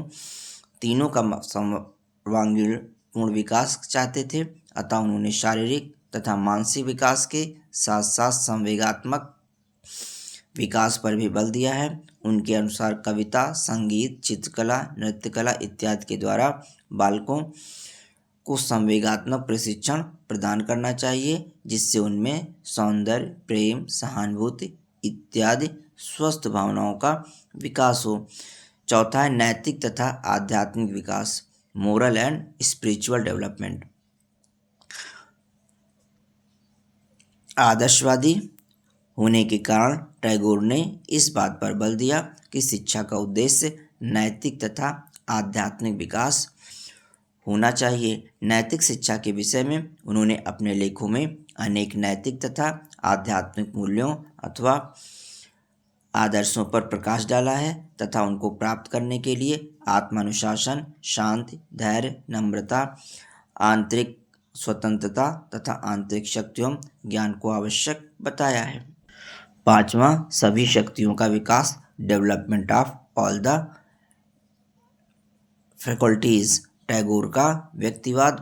तीनों का सर्वांगीण पूर्ण विकास चाहते थे, अतः उन्होंने शारीरिक, तथा मानसिक विकास के साथ साथ संवेगात्मक विकास पर भी बल दिया है। उनके अनुसार कविता, संगीत, चित्रकला, नृत्य कला इत्यादि के द्वारा बालकों को संवेगात्मक प्रशिक्षण प्रदान करना चाहिए, जिससे उनमें सौंदर्य, प्रेम, सहानुभूति इत्यादि स्वस्थ भावनाओं का विकास हो। चौथा है नैतिक तथा आध्यात्मिक विकास, मोरल एंड स्पिरिचुअल डेवलपमेंट। आदर्शवादी होने के कारण टैगोर ने इस बात पर बल दिया कि शिक्षा का उद्देश्य नैतिक तथा आध्यात्मिक विकास होना चाहिए। नैतिक शिक्षा के विषय में उन्होंने अपने लेखों में अनेक नैतिक तथा आध्यात्मिक मूल्यों अथवा आदर्शों पर प्रकाश डाला है तथा उनको प्राप्त करने के लिए आत्मानुशासन, शांति, धैर्य, नम्रता, आंतरिक स्वतंत्रता तथा आंतरिक शक्तियों ज्ञान को आवश्यक बताया है। पांचवा, सभी शक्तियों का विकास, development of all the faculties. Tagore का व्यक्तिवाद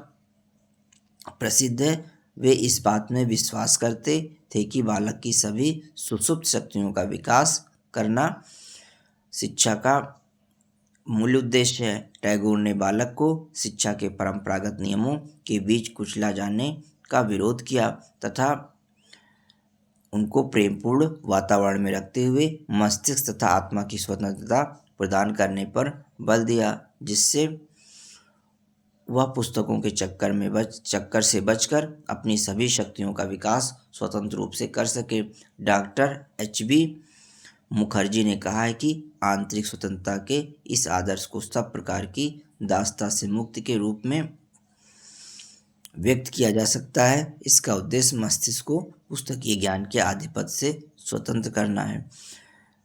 प्रसिद्ध है। वे इस बात में विश्वास करते थे कि बालक की सभी सुषुप्त शक्तियों का विकास करना शिक्षा का मूल उद्देश्य है। टैगोर ने बालक को शिक्षा के परंपरागत नियमों के बीच कुचला जाने का विरोध किया तथा उनको प्रेमपूर्ण वातावरण में रखते हुए मस्तिष्क तथा आत्मा की स्वतंत्रता प्रदान करने पर बल दिया, जिससे वह पुस्तकों के चक्कर से बचकर अपनी सभी शक्तियों का विकास स्वतंत्र रूप से कर सके। Doctor H.B. मुखर्जी ने कहा है कि आंतरिक स्वतंत्रता के इस आदर्श को सब प्रकार की दासता से मुक्ति के रूप में व्यक्त किया जा सकता है। इसका उद्देश्य मस्तिष्क को पुस्तकीय ज्ञान के आधिपत्य से स्वतंत्र करना है।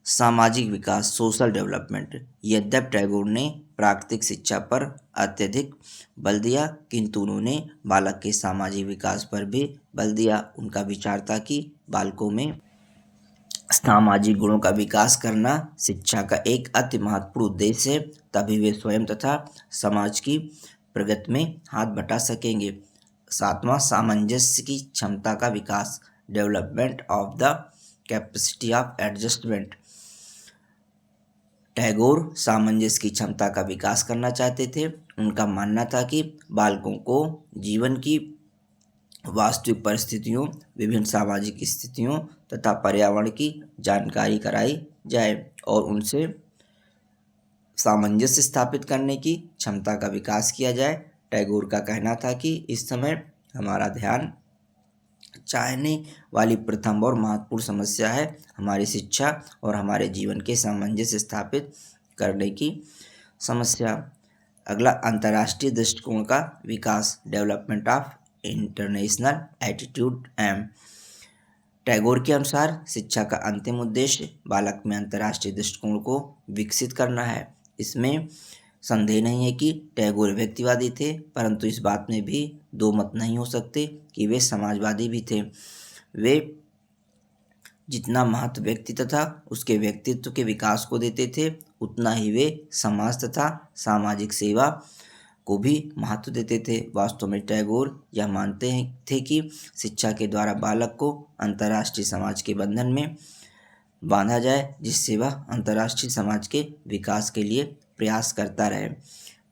सामाजिक विकास, सोशल डेवलपमेंट। यद्यपि टैगोर ने प्राकृतिक शिक्षा पर अत्यधिक बल दिया, किंतु उन्होंने बालक के सामाजिक विकास पर भी बल दिया। उनका विचार था कि बालकों में सामाजिक गुणों का विकास करना शिक्षा का एक अति महत्वपूर्ण उद्देश्य है, तभी वे स्वयं तथा समाज की प्रगति में हाथ बटा सकेंगे। सातवां, सामंजस्य की क्षमता का विकास, development of the capacity of adjustment. Tagore सामंजस्य की क्षमता का विकास करना चाहते थे। उनका मानना था कि बालकों को जीवन की वास्तविक परिस्थितियों, विभिन्न सामाजिक स्थितियों तथा पर्यावरण की जानकारी कराई जाए और उनसे सामंजस्य स्थापित करने की क्षमता का विकास किया जाए। टैगोर का कहना था कि इस समय हमारा ध्यान चाहने वाली प्रथम और महत्वपूर्ण समस्या है हमारी शिक्षा और हमारे जीवन के सामंजस्य स्थापित करने की समस्या। अगला, अंतर्राष्ट्रीय दृष्टिकोण का विकास, डेवलपमेंट ऑफ इंटरनेशनल एटीट्यूड एम। टैगोर के अनुसार शिक्षा का अंतिम उद्देश्य बालक में अंतर्राष्ट्रीय दृष्टिकोण को विकसित करना है। इसमें संदेह नहीं है कि टैगोर व्यक्तिवादी थे, परंतु इस बात में भी दो मत नहीं हो सकते कि वे समाजवादी भी थे। वे जितना महत्व व्यक्ति तथा उसके व्यक्तित्व के विकास को देते थे, उतना ही वे समाज तथा सामाजिक सेवा को भी महत्व देते थे। वास्तव में टैगोर यह मानते थे कि शिक्षा के द्वारा बालक को अंतर्राष्ट्रीय समाज के बंधन में बांधा जाए, जिससे वह अंतर्राष्ट्रीय समाज के विकास के लिए प्रयास करता रहे।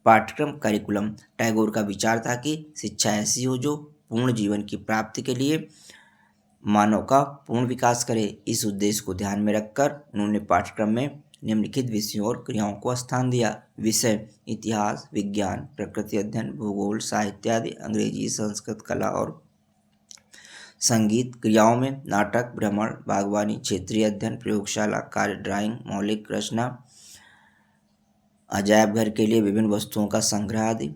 पाठ्यक्रम, करिकुलम। टैगोर का विचार था कि शिक्षा ऐसी हो जो पूर्ण जीवन की प्राप्ति के लिए मानव का पूर्ण विकास करे। इस उद्देश्य को ध्यान में रखकर उन्होंने पाठ्यक्रम में निम्नलिखित विषयों और क्रियाओं को स्थान दिया। विषय: इतिहास, विज्ञान, प्रकृति अध्ययन, भूगोल, साहित्य आदि, अंग्रेजी, संस्कृत, कला और संगीत। क्रियाओं में नाटक, भ्रमण, बागवानी, क्षेत्रीय अध्ययन, प्रयोगशाला कार्य, ड्राइंग, मौलिक रचना, अजायब घर के लिए विभिन्न वस्तुओं का संग्रह आदि।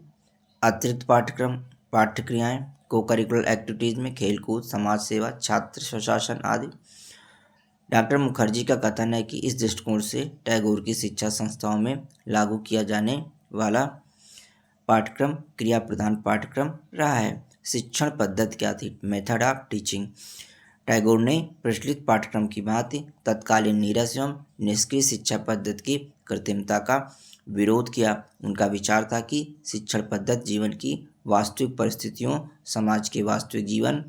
अतिरिक्त पाठ्यक्रम पाठ्यक्रियाएं, को करिकुलर एक्टिविटीज में खेलकूद, समाज सेवा, छात्र स्वशासन आदि। डॉक्टर मुखर्जी का कथन है कि इस दृष्टिकोण से टैगोर की शिक्षा संस्थाओं में लागू किया जाने वाला पाठ्यक्रम क्रिया प्रधान पाठ्यक्रम रहा है। शिक्षण पद्धति क्या थी? Method of teaching. टैगोर ने प्रचलित पाठ्यक्रम की भांति तत्कालीन नीरस एवं निष्क्रिय शिक्षा पद्धति की कृत्रिमता का विरोध किया। उनका विचार था कि शिक्षण पद्धति जीवन की वास्तविक परिस्थितियों, समाज के वास्तविक जीवन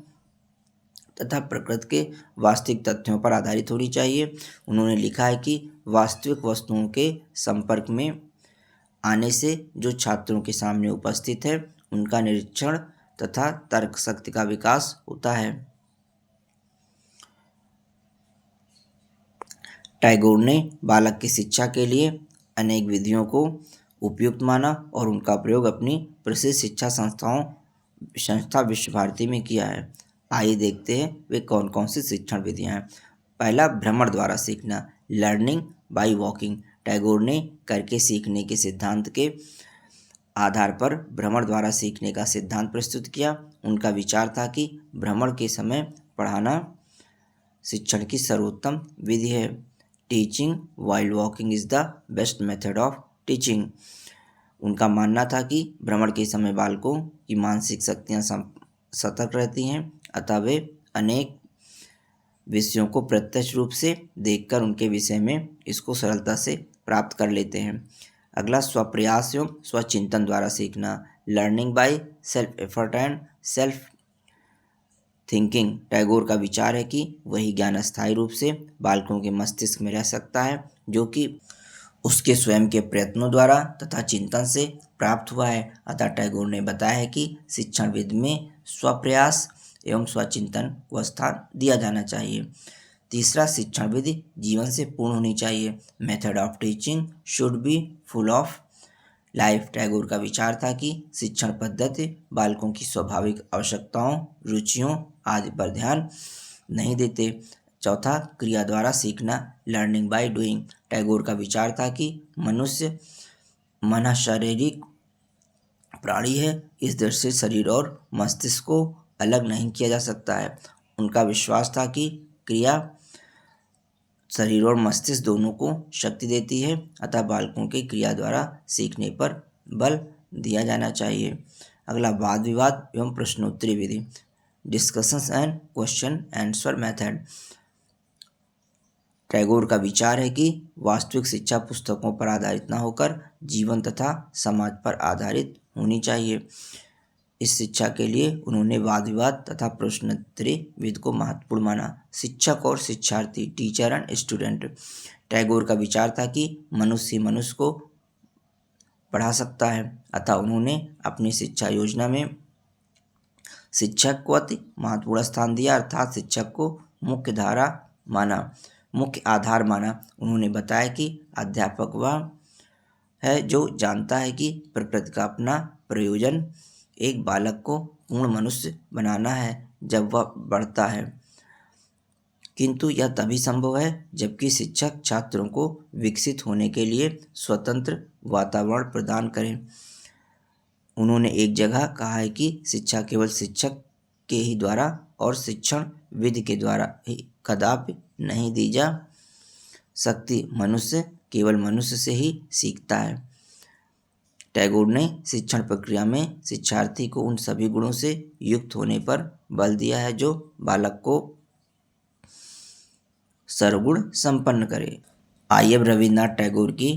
तथा प्रकृति के वास्तविक तथ्यों पर आधारित होनी चाहिए। उन्होंने लिखा है कि वास्तविक वस्तुओं के संपर्क में आने से जो छात्रों के सामने उपस्थित है उनका निरीक्षण तथा तर्क शक्ति का विकास होता है। टैगोर ने बालक की शिक्षा के लिए अनेक विधियों को उपयुक्त माना और उनका प्रयोग अपनी प्रसिद्ध शिक्षा संस्था विश्व भारती में किया है। आइए देखते हैं वे कौन कौन सी शिक्षण विधियां हैं। पहला, भ्रमण द्वारा सीखना, लर्निंग बाय वॉकिंग। टैगोर ने करके सीखने के सिद्धांत के आधार पर भ्रमण द्वारा सीखने का सिद्धांत प्रस्तुत किया। उनका विचार था कि भ्रमण के समय पढ़ाना शिक्षण की सर्वोत्तम विधि है। Teaching while walking is the best method of teaching. उनका मानना था कि भ्रमण के समय बालकों की मानसिक शक्तियाँ सतर्क रहती हैं, अतः वे अनेक विषयों को प्रत्यक्ष रूप से देखकर उनके विषय में इसको सरलता से प्राप्त कर लेते हैं। अगला, स्वप्रयास एवं स्वचिंतन द्वारा सीखना, learning by self effort and self thinking. Tagore का विचार है कि वही ज्ञान अस्थायी रूप से बालकों के मस्तिष्क में रह सकता है जो कि उसके स्वयं के प्रयत्नों द्वारा तथा चिंतन से प्राप्त हुआ है। अतः टैगोर ने बताया है कि शिक्षण विधि में स्वप्रयास एवं स्वचिंतन को स्थान दिया जाना चाहिए। तीसरा, शिक्षण विधि जीवन से पूर्ण होनी चाहिए। Method of teaching should be full of life. Tagore का विचार था कि शिक्षण पद्धति बालकों की स्वाभाविक आवश्यकताओं, रुचियों आदि पर ध्यान नहीं देते। चौथा, क्रिया द्वारा सीखना, लर्निंग बाय डूइंग। टैगोर का विचार था कि मनुष्य मन शारीरिक प्राणी है, इस दृष्टि से शरीर और मस्तिष्क को अलग नहीं किया जा सकता है। उनका विश्वास था कि क्रिया शरीर और मस्तिष्क दोनों को शक्ति देती है, अतः बालकों के क्रिया द्वारा सीखने पर बल दिया जाना चाहिए। अगला, वाद विवाद एवं प्रश्नोत्तरी विधि, discussions and question answer method. Tagore का विचार है कि वास्तविक शिक्षा पुस्तकों पर आधारित न होकर जीवन तथा समाज पर आधारित होनी चाहिए। इस शिक्षा के लिए उन्होंने वाद विवाद तथा प्रश्नोत्तरी विधि को महत्वपूर्ण माना। शिक्षक और शिक्षार्थी, टीचर एंड स्टूडेंट। टैगोर का विचार था कि मनुष्य ही मनुष्य को पढ़ा सकता है, अतः उन्होंने अपनी शिक्षा योजना में शिक्षक को अति महत्वपूर्ण स्थान दिया, अर्थात शिक्षक को मुख्य आधार माना। उन्होंने बताया कि अध्यापक वह है जो जानता है कि प्रकृति का अपना प्रयोजन एक बालक को पूर्ण मनुष्य बनाना है जब वह बढ़ता है, किंतु यह तभी संभव है जबकि शिक्षक छात्रों को विकसित होने के लिए स्वतंत्र वातावरण प्रदान करें। उन्होंने एक जगह कहा है कि शिक्षा केवल शिक्षक के ही द्वारा और शिक्षण विधि के द्वारा ही कदापि नहीं दी जा सकती, मनुष्य केवल मनुष्य से ही सीखता है। टैगोर ने शिक्षण प्रक्रिया में शिक्षार्थी को उन सभी गुणों से युक्त होने पर बल दिया है जो बालक को सर्वगुण संपन्न करे। आइए अब रविन्द्रनाथ टैगोर की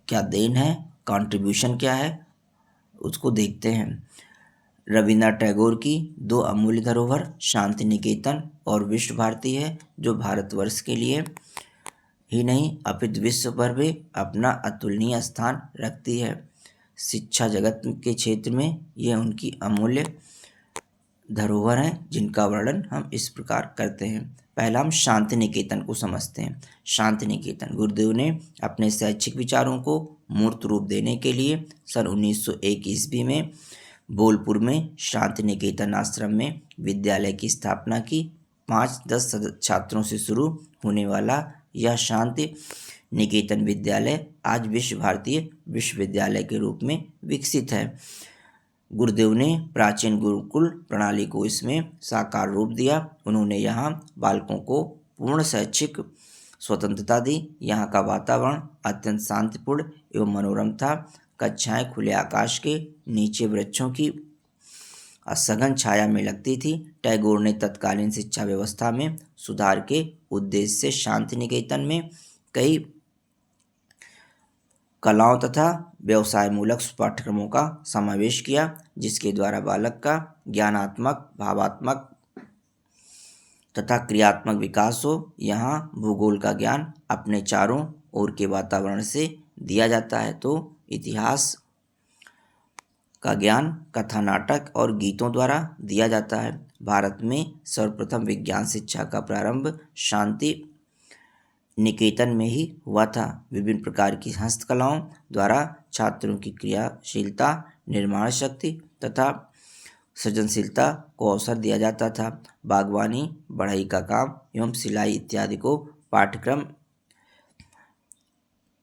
क्या देन है, कंट्रीब्यूशन क्या है, उसको देखते हैं। रविन्द्रनाथ टैगोर की दो अमूल्य धरोहर शांति निकेतन और विश्व भारती है, जो भारतवर्ष के लिए ही नहीं अपितु विश्व पर भी अपना अतुलनीय स्थान रखती है। शिक्षा जगत के क्षेत्र में यह उनकी अमूल्य धरोहर हैं, जिनका वर्णन हम इस प्रकार करते हैं। पहला, हम शांति निकेतन को समझते हैं। शांति निकेतन, गुरुदेव ने अपने शैक्षिक विचारों को मूर्त रूप देने के लिए सन 1901 ईस्वी में बोलपुर में शांति निकेतन आश्रम में विद्यालय की स्थापना की। 5-10 छात्रों से शुरू होने वाला यह शांति निकेतन विद्यालय आज विश्व भारतीय विश्वविद्यालय के रूप में विकसित है। गुरुदेव ने प्राचीन गुरुकुल प्रणाली को इसमें साकार रूप दिया। उन्होंने यहाँ बालकों को पूर्ण शैक्षिक स्वतंत्रता दी। यहाँ का वातावरण अत्यंत शांतिपूर्ण एवं मनोरम था। कक्षाएं खुले आकाश के नीचे वृक्षों की सघन छाया में लगती थी। टैगोर ने तत्कालीन शिक्षा व्यवस्था में सुधार के उद्देश्य से शांति निकेतन में कई कलाओं तथा व्यवसाय मूलक पाठ्यक्रमों का समावेश किया, जिसके द्वारा बालक का ज्ञानात्मक, भावात्मक तथा क्रियात्मक विकास हो। यहाँ भूगोल का ज्ञान अपने चारों ओर के वातावरण से दिया जाता है, तो इतिहास का ज्ञान कथा, नाटक और गीतों द्वारा दिया जाता है। भारत में सर्वप्रथम विज्ञान शिक्षा का प्रारंभ शांति निकेतन में ही हुआ था। विभिन्न प्रकार की हस्तकलाओं द्वारा छात्रों की क्रियाशीलता, निर्माण शक्ति तथा सृजनशीलता को अवसर दिया जाता था। बागवानी, बढ़ई का काम एवं सिलाई इत्यादि को पाठ्यक्रम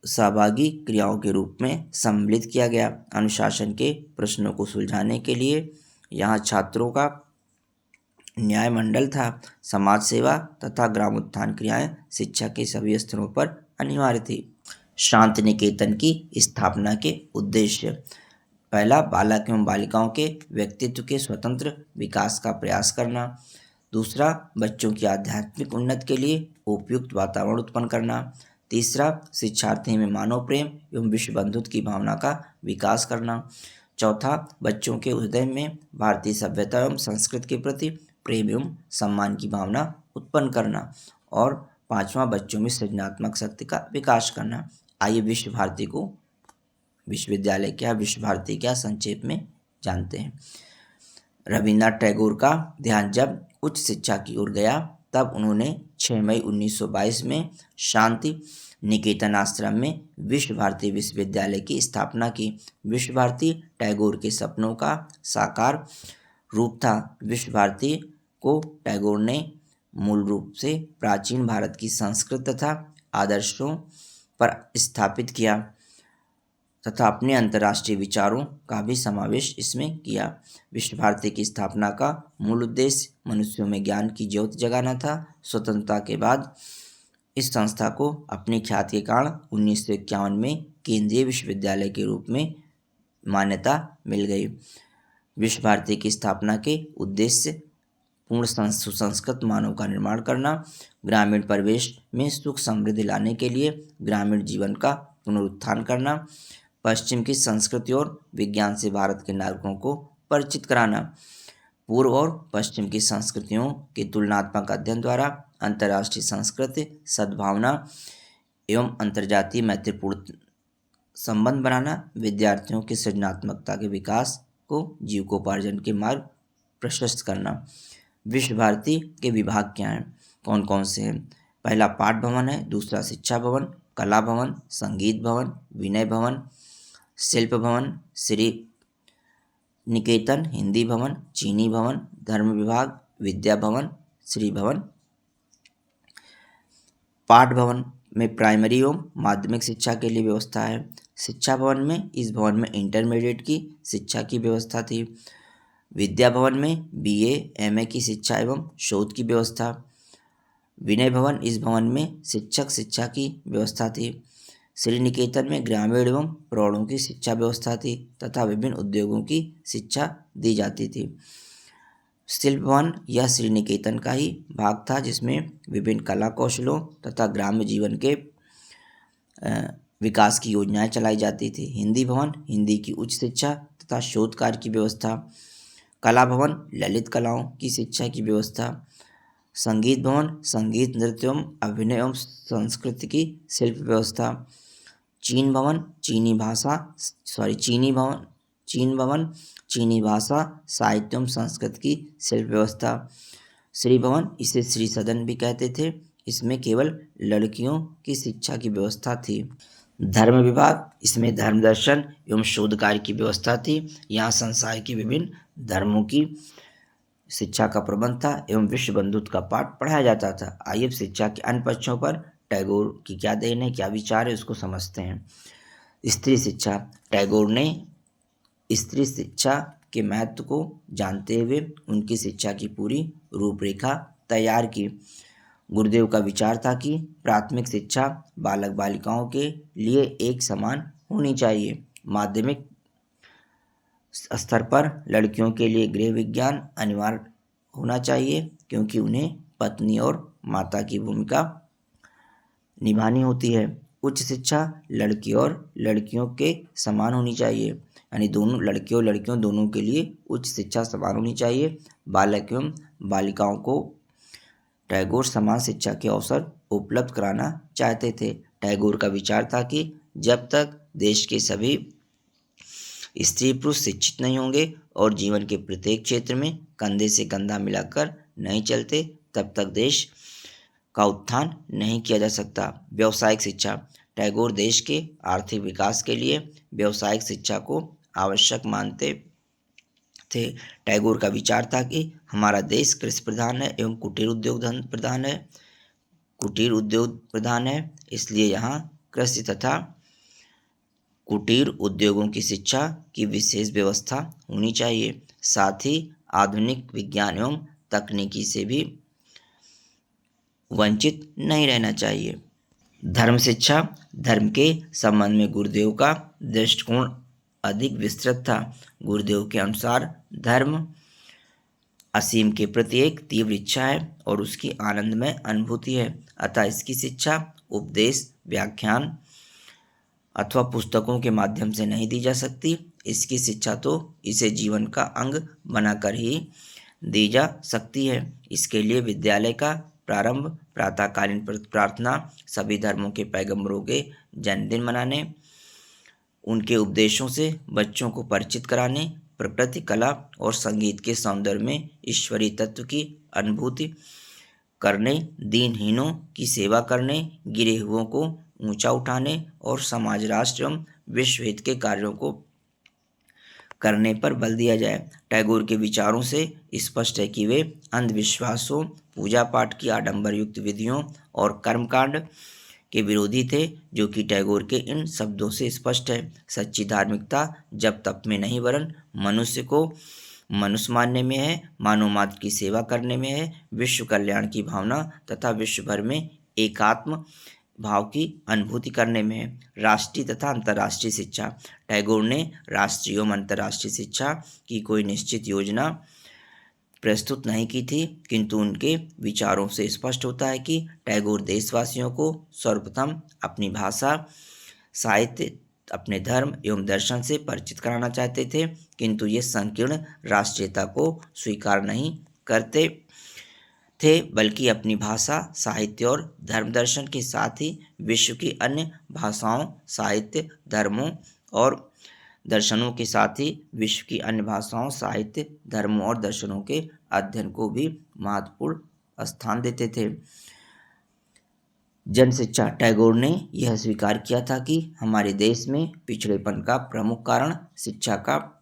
सहभागी क्रियाओं के रूप में सम्मिलित किया गया। अनुशासन के प्रश्नों को सुलझाने के लिए यहाँ छात्रों का न्याय मंडल था। समाज सेवा तथा ग्रामोत्थान क्रियाएं शिक्षा के सभी स्तरों पर अनिवार्य थी। शांति निकेतन की स्थापना के उद्देश्य: पहला, बालक एवं बालिकाओं के व्यक्तित्व के स्वतंत्र विकास का प्रयास करना। दूसरा, बच्चों की आध्यात्मिक उन्नति के लिए उपयुक्त वातावरण उत्पन्न करना। तीसरा, शिक्षार्थी में मानव प्रेम एवं विश्व बंधुत्व की भावना का विकास करना। चौथा, बच्चों के हृदय में भारतीय सभ्यता एवं संस्कृति के प्रति प्रेम एवं सम्मान की भावना उत्पन्न करना। और पांचवा, बच्चों में सृजनात्मक शक्ति का विकास करना। आइए विश्व भारती को, विश्वविद्यालय क्या, विश्व भारती क्या, संक्षेप में जानते हैं। रविन्द्रनाथ टैगोर का ध्यान जब उच्च शिक्षा की ओर गया, तब उन्होंने 6 मई 1922 में शांति निकेतन आश्रम में विश्व भारती विश्वविद्यालय की स्थापना की। विश्व भारती टैगोर के सपनों का साकार रूप था। विश्व भारती को टैगोर ने मूल रूप से प्राचीन भारत की संस्कृति तथा आदर्शों पर स्थापित किया तथा अपने अंतर्राष्ट्रीय विचारों का भी समावेश इसमें किया। विश्व भारती की स्थापना का मूल उद्देश्य मनुष्यों में ज्ञान की ज्योति जगाना था। स्वतंत्रता के बाद इस संस्था को अपनी ख्याति के कारण 1951 में केंद्रीय विश्वविद्यालय के रूप में मान्यता मिल गई। विश्व भारती की स्थापना के उद्देश्य: पूर्ण सुसंस्कृत मानव का निर्माण करना, ग्रामीण परिवेश में सुख समृद्धि लाने के लिए ग्रामीण जीवन का पुनरुत्थान करना, पश्चिम की संस्कृति और विज्ञान से भारत के नागरिकों को परिचित कराना, पूर्व और पश्चिम की संस्कृतियों के तुलनात्मक अध्ययन द्वारा अंतर्राष्ट्रीय संस्कृति, सद्भावना एवं अंतर्जातीय मैत्रीपूर्ण संबंध बनाना, विद्यार्थियों की सृजनात्मकता के विकास को जीविकोपार्जन के मार्ग प्रशस्त करना। विश्व भारती के विभाग क्या हैं, कौन कौन से हैं? पहला पाठ भवन है, दूसरा शिक्षा भवन, कला भवन, संगीत भवन, विनय भवन, शिल्प भवन, श्री निकेतन, हिंदी भवन, चीनी भवन, धर्म विभाग, विद्या भवन, श्री भवन। पाठ भवन में प्राइमरी एवं माध्यमिक शिक्षा के लिए व्यवस्था है। शिक्षा भवन में, इस भवन में इंटरमीडिएट की शिक्षा की व्यवस्था थी। विद्या भवन में BA MA की शिक्षा एवं शोध की व्यवस्था। विनय भवन, इस भवन में शिक्षक शिक्षा की व्यवस्था थी। श्री निकेतन में ग्रामीण एवं प्रौढ़ों की शिक्षा व्यवस्था थी तथा विभिन्न उद्योगों की शिक्षा दी जाती थी। शिल्प भवन यह श्री निकेतन का ही भाग था, जिसमें विभिन्न कला कौशलों तथा ग्राम्य जीवन के विकास की योजनाएं चलाई जाती थी। हिंदी भवन, हिंदी की उच्च शिक्षा तथा शोध कार्य की व्यवस्था। कला भवन, ललित कलाओं की शिक्षा की व्यवस्था। संगीत भवन, संगीत, नृत्य एवं अभिनय एवं संस्कृति की शिल्प व्यवस्था। चीन भवन, चीनी भवन, चीनी भाषा, साहित्य एवं संस्कृति की शिल्प व्यवस्था। श्री भवन, इसे श्री सदन भी कहते थे, इसमें केवल लड़कियों की शिक्षा की व्यवस्था थी। धर्म विभाग, इसमें धर्म दर्शन एवं शोध कार्य की व्यवस्था थी। यहाँ संसार की विभिन्न धर्मों की शिक्षा का प्रबंध था एवं विश्व बंधुत्व का पाठ पढ़ाया जाता था। आइए शिक्षा के अन्य पक्षों पर टैगोर की क्या देन है, क्या विचार है, उसको समझते हैं। स्त्री शिक्षा, टैगोर ने स्त्री शिक्षा के महत्व को जानते हुए उनकी शिक्षा की पूरी रूपरेखा तैयार की। गुरुदेव का विचार था कि प्राथमिक शिक्षा बालक बालिकाओं के लिए एक समान होनी चाहिए। माध्यमिक स्तर पर लड़कियों के लिए गृह विज्ञान अनिवार्य होना चाहिए, क्योंकि उन्हें पत्नी और माता की भूमिका निभानी होती है। उच्च शिक्षा लड़की और लड़कियों के समान होनी चाहिए, यानी दोनों लड़के और लड़कियों दोनों के लिए उच्च शिक्षा समान होनी चाहिए। बालक एवं बालिकाओं को टैगोर समान शिक्षा के अवसर उपलब्ध कराना चाहते थे। टैगोर का विचार था कि जब तक देश के सभी स्त्री पुरुष शिक्षित नहीं होंगे और जीवन के प्रत्येक क्षेत्र में कंधे से कंधा मिलाकर नहीं चलते, तब तक देश का उत्थान नहीं किया जा सकता। व्यावसायिक शिक्षा। टैगोर देश के आर्थिक विकास के लिए व्यावसायिक शिक्षा को आवश्यक मानते थे। टैगोर का विचार था कि हमारा देश कृषि प्रधान है एवं कुटीर उद्योग प्रधान है, इसलिए यहाँ कृषि तथा कुटीर उद्योगों की शिक्षा की विशेष व्यवस्था होनी चाहिए। साथ ही आधुनिक विज्ञान एवं तकनीकी से भी वंचित नहीं रहना चाहिए। धर्म शिक्षा। धर्म के संबंध में गुरुदेव का दृष्टिकोण अधिक विस्तृत था। गुरुदेव के अनुसार धर्म असीम के प्रति एक तीव्र इच्छा है और उसकी आनंदमय अनुभूति है, अतः इसकी शिक्षा उपदेश, व्याख्यान अथवा पुस्तकों के माध्यम से नहीं दी जा सकती। इसकी शिक्षा तो इसे जीवन का अंग बनाकर ही दी जा सकती है। इसके लिए विद्यालय का प्रारंभ प्रातःकालीन प्रार्थना, सभी धर्मों के पैगंबरों के जन्मदिन मनाने, उनके उपदेशों से बच्चों को परिचित कराने, प्रकृति, कला और संगीत के सौंदर्य में ईश्वरीय तत्व की अनुभूति करने, दीनहीनों की सेवा करने, गिरे हुओं को ऊंचा उठाने और समाज, राष्ट्र एवं विश्व हित के कार्यों को करने पर बल दिया जाए। टैगोर के विचारों से स्पष्ट है कि वे अंधविश्वासों, पूजा पाठ की आडंबर युक्त विधियों और कर्मकांड के विरोधी थे, जो कि टैगोर के इन शब्दों से स्पष्ट है। सच्ची धार्मिकता जब तप में नहीं वरन मनुष्य को मनुष्य मानने में है, मानव मात्र की सेवा करने में है, विश्व कल्याण की भावना तथा विश्व भर में एकात्म भाव की अनुभूति करने में है। राष्ट्रीय तथा अंतर्राष्ट्रीय शिक्षा। टैगोर ने राष्ट्रीय एवं अंतर्राष्ट्रीय शिक्षा की कोई निश्चित योजना प्रस्तुत नहीं की थी, किंतु उनके विचारों से स्पष्ट होता है कि टैगोर देशवासियों को सर्वप्रथम अपनी भाषा, साहित्य, अपने धर्म एवं दर्शन से परिचित कराना चाहते थे, किंतु ये संकीर्ण राष्ट्रीयता को स्वीकार नहीं करते थे, बल्कि अपनी भाषा, साहित्य और धर्म दर्शन के साथ ही विश्व की अन्य भाषाओं, साहित्य, धर्मों और दर्शनों के साथ ही विश्व की अन्य भाषाओं, साहित्य, धर्मों और दर्शनों के अध्ययन को भी महत्वपूर्ण स्थान देते थे। जन शिक्षा। टैगोर ने यह स्वीकार किया था कि हमारे देश में पिछड़ेपन का प्रमुख कारण शिक्षा का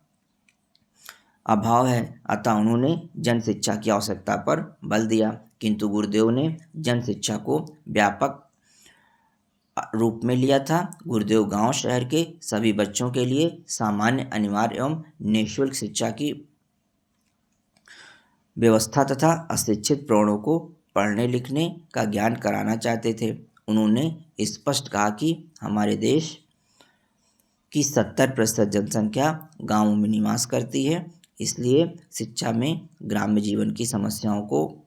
अभाव है, अतः उन्होंने जन शिक्षा की आवश्यकता पर बल दिया। किंतु गुरुदेव ने जन शिक्षा को व्यापक रूप में लिया था। गुरुदेव गांव शहर के सभी बच्चों के लिए सामान्य, अनिवार्य एवं निःशुल्क शिक्षा की व्यवस्था तथा अशिक्षित प्रौढ़ों को पढ़ने लिखने का ज्ञान कराना चाहते थे। उन्होंने स्पष्ट कहा कि हमारे देश की 70% जनसंख्या गांवों में निवास करती है, इसलिए शिक्षा में ग्राम्य जीवन की समस्याओं को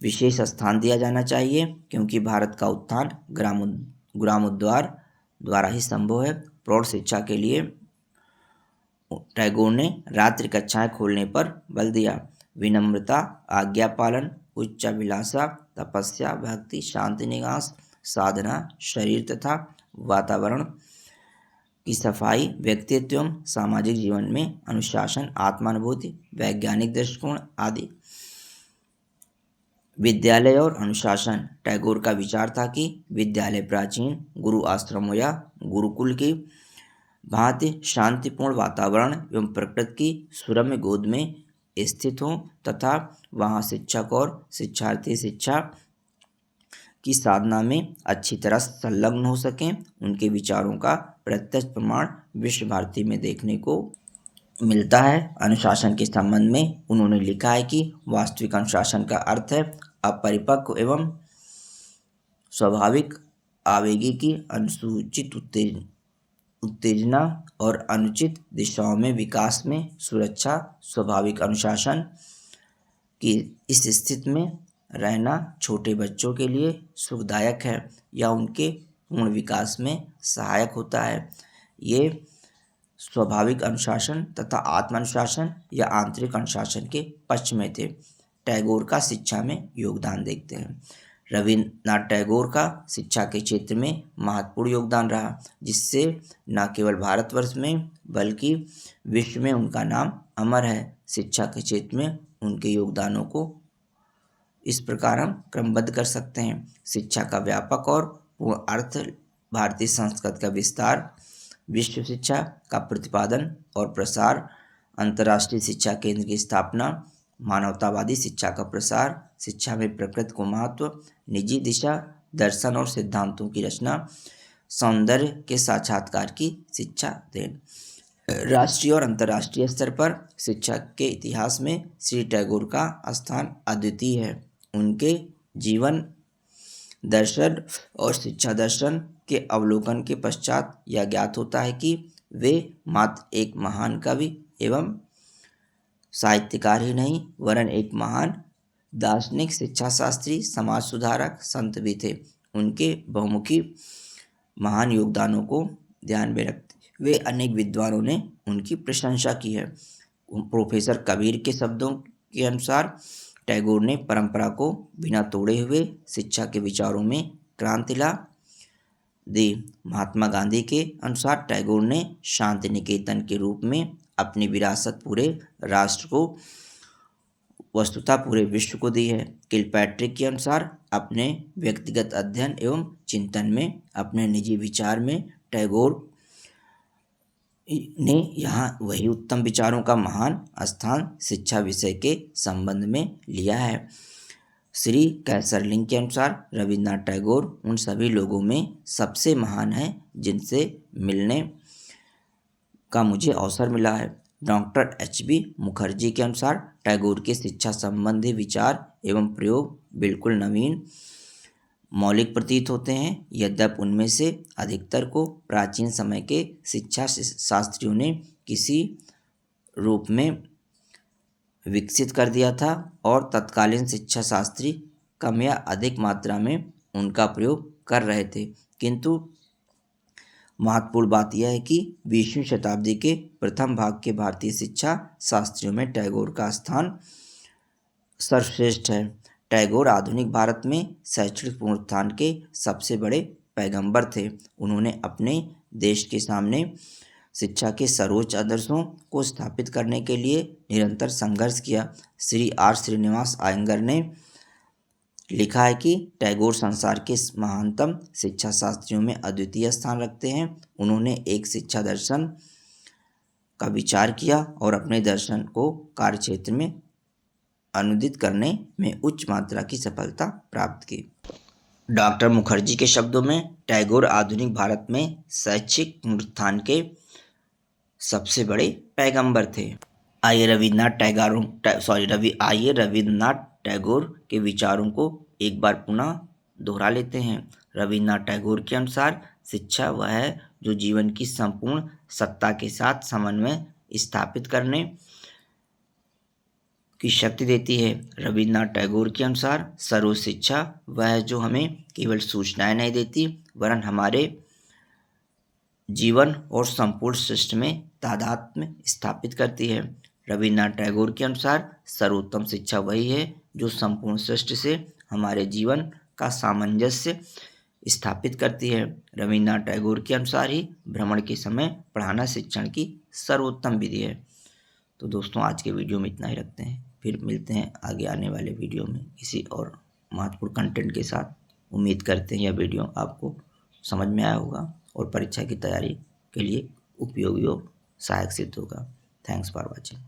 विशेष स्थान दिया जाना चाहिए, क्योंकि भारत का उत्थान ग्रामोद्धार द्वारा ही संभव है। प्रौढ़ शिक्षा के लिए टैगोर ने रात्रि कक्षाएं खोलने पर बल दिया। विनम्रता, आज्ञा पालन, उच्चाभिलाषा, तपस्या, भक्ति, शांति निवास, साधना, शरीर तथा वातावरण की सफाई, व्यक्तित्व एवं सामाजिक जीवन में अनुशासन, आत्मानुभूति, वैज्ञानिक दृष्टिकोण आदि। विद्यालय और अनुशासन। टैगोर का विचार था कि विद्यालय प्राचीन गुरु आश्रमों या गुरुकुल की भांति शांतिपूर्ण वातावरण एवं प्रकृति की सुरम्य गोद में स्थित हों तथा वहाँ शिक्षक और शिक्षार्थी शिक्षा की साधना में अच्छी तरह संलग्न हो सकें। उनके विचारों का प्रत्यक्ष प्रमाण विश्व भारती में देखने को मिलता है। अनुशासन के संबंध में उन्होंने लिखा है कि वास्तविक अनुशासन का अर्थ है अपरिपक्व एवं स्वाभाविक आवेगी की अनुसूचित उत्तेजना और अनुचित दिशाओं में विकास में सुरक्षा। स्वाभाविक अनुशासन की इस स्थिति में रहना छोटे बच्चों के लिए सुखदायक है या उनके पूर्ण विकास में सहायक होता है। ये स्वाभाविक अनुशासन तथा आत्मानुशासन या आंतरिक अनुशासन के पक्ष में थे। टैगोर का शिक्षा में योगदान देखते हैं। रविन्द्रनाथ टैगोर का शिक्षा के क्षेत्र में महत्वपूर्ण योगदान रहा, जिससे न केवल भारतवर्ष में बल्कि विश्व में उनका नाम अमर है। शिक्षा के क्षेत्र में उनके योगदानों को इस प्रकार हम क्रमबद्ध कर सकते हैं। शिक्षा का व्यापक और पूर्ण अर्थ, भारतीय संस्कृति का विस्तार, विश्व शिक्षा का प्रतिपादन और प्रसार, अंतर्राष्ट्रीय शिक्षा केंद्र की स्थापना, मानवतावादी शिक्षा का प्रसार, शिक्षा में प्रकृति को महत्व, निजी दिशा, दर्शन और सिद्धांतों की रचना, सौंदर्य के साक्षात्कार की शिक्षा देन। राष्ट्रीय और अंतर्राष्ट्रीय स्तर पर शिक्षा के इतिहास में श्री टैगोर का स्थान अद्वितीय है। उनके जीवन दर्शन और शिक्षा दर्शन के अवलोकन के पश्चात यह ज्ञात होता है कि वे मात्र एक महान कवि एवं साहित्यकार ही नहीं वरन एक महान दार्शनिक, शिक्षा शास्त्री, समाज सुधारक, संत भी थे। उनके बहुमुखी महान योगदानों को ध्यान में रखते हुए अनेक विद्वानों ने उनकी प्रशंसा की है। प्रोफेसर कबीर के शब्दों के अनुसार टैगोर ने परंपरा को बिना तोड़े हुए शिक्षा के विचारों में क्रांति ला दी। महात्मा गांधी के अनुसार टैगोर ने शांति निकेतन के रूप में अपनी विरासत पूरे राष्ट्र को, वस्तुतः पूरे विश्व को दी है। किलपैट्रिक के अनुसार अपने व्यक्तिगत अध्ययन एवं चिंतन में, अपने निजी विचार में टैगोर ने यहाँ वही उत्तम विचारों का महान स्थान शिक्षा विषय के संबंध में लिया है। श्री कैसरलिंग के अनुसार रविन्द्रनाथ टैगोर उन सभी लोगों में सबसे महान हैं जिनसे मिलने का मुझे अवसर मिला है। डॉक्टर HB मुखर्जी के अनुसार टैगोर के शिक्षा संबंधी विचार एवं प्रयोग बिल्कुल नवीन, मौलिक प्रतीत होते हैं, यद्यपि उनमें से अधिकतर को प्राचीन समय के शिक्षा शास्त्रियों ने किसी रूप में विकसित कर दिया था और तत्कालीन शिक्षा शास्त्री कम या अधिक मात्रा में उनका प्रयोग कर रहे थे। किंतु महत्वपूर्ण बात यह है कि 20वीं शताब्दी के प्रथम भाग के भारतीय शिक्षा शास्त्रियों में टैगोर का स्थान सर्वश्रेष्ठ है। टैगोर आधुनिक भारत में शैक्षणिक पुनरुत्थान के सबसे बड़े पैगंबर थे। उन्होंने अपने देश के सामने शिक्षा के सर्वोच्च आदर्शों को स्थापित करने के लिए निरंतर संघर्ष किया। श्री R श्रीनिवास अयंगर ने लिखा है कि टैगोर संसार के महानतम शिक्षा शास्त्रियों में अद्वितीय स्थान रखते हैं। उन्होंने एक शिक्षा दर्शन का विचार किया और अपने दर्शन को कार्यक्षेत्र में अनुदित करने में उच्च मात्रा की सफलता प्राप्त की। डॉक्टर मुखर्जी के शब्दों में टैगोर आधुनिक भारत में शैक्षिक पुनरुत्थान के सबसे बड़े पैगंबर थे। आइए रविन्द्रनाथ टैगोर के विचारों को एक बार पुनः दोहरा लेते हैं। रविन्द्रनाथ टैगोर के अनुसार शिक्षा वह है जो जीवन की संपूर्ण सत्ता के साथ समन्वय स्थापित करने की शक्ति देती है। रविन्द्रनाथ टैगोर के अनुसार सर्व शिक्षा वह है जो हमें केवल सूचनाएं नहीं देती वरन हमारे जीवन और संपूर्ण सृष्टि में तादात्म्य स्थापित करती है। रविन्द्रनाथ टैगोर के अनुसार सर्वोत्तम शिक्षा वही है जो संपूर्ण सृष्टि से हमारे जीवन का सामंजस्य स्थापित करती है। रविन्द्रनाथ टैगोर के अनुसार ही भ्रमण के समय पढ़ाना शिक्षण की सर्वोत्तम विधि है। तो दोस्तों आज के वीडियो में इतना ही रखते हैं, फिर मिलते हैं आगे आने वाले वीडियो में किसी और महत्वपूर्ण कंटेंट के साथ। उम्मीद करते हैं यह वीडियो आपको समझ में आया होगा और परीक्षा की तैयारी के लिए उपयोगी और सहायक सिद्ध होगा। Thanks for watching.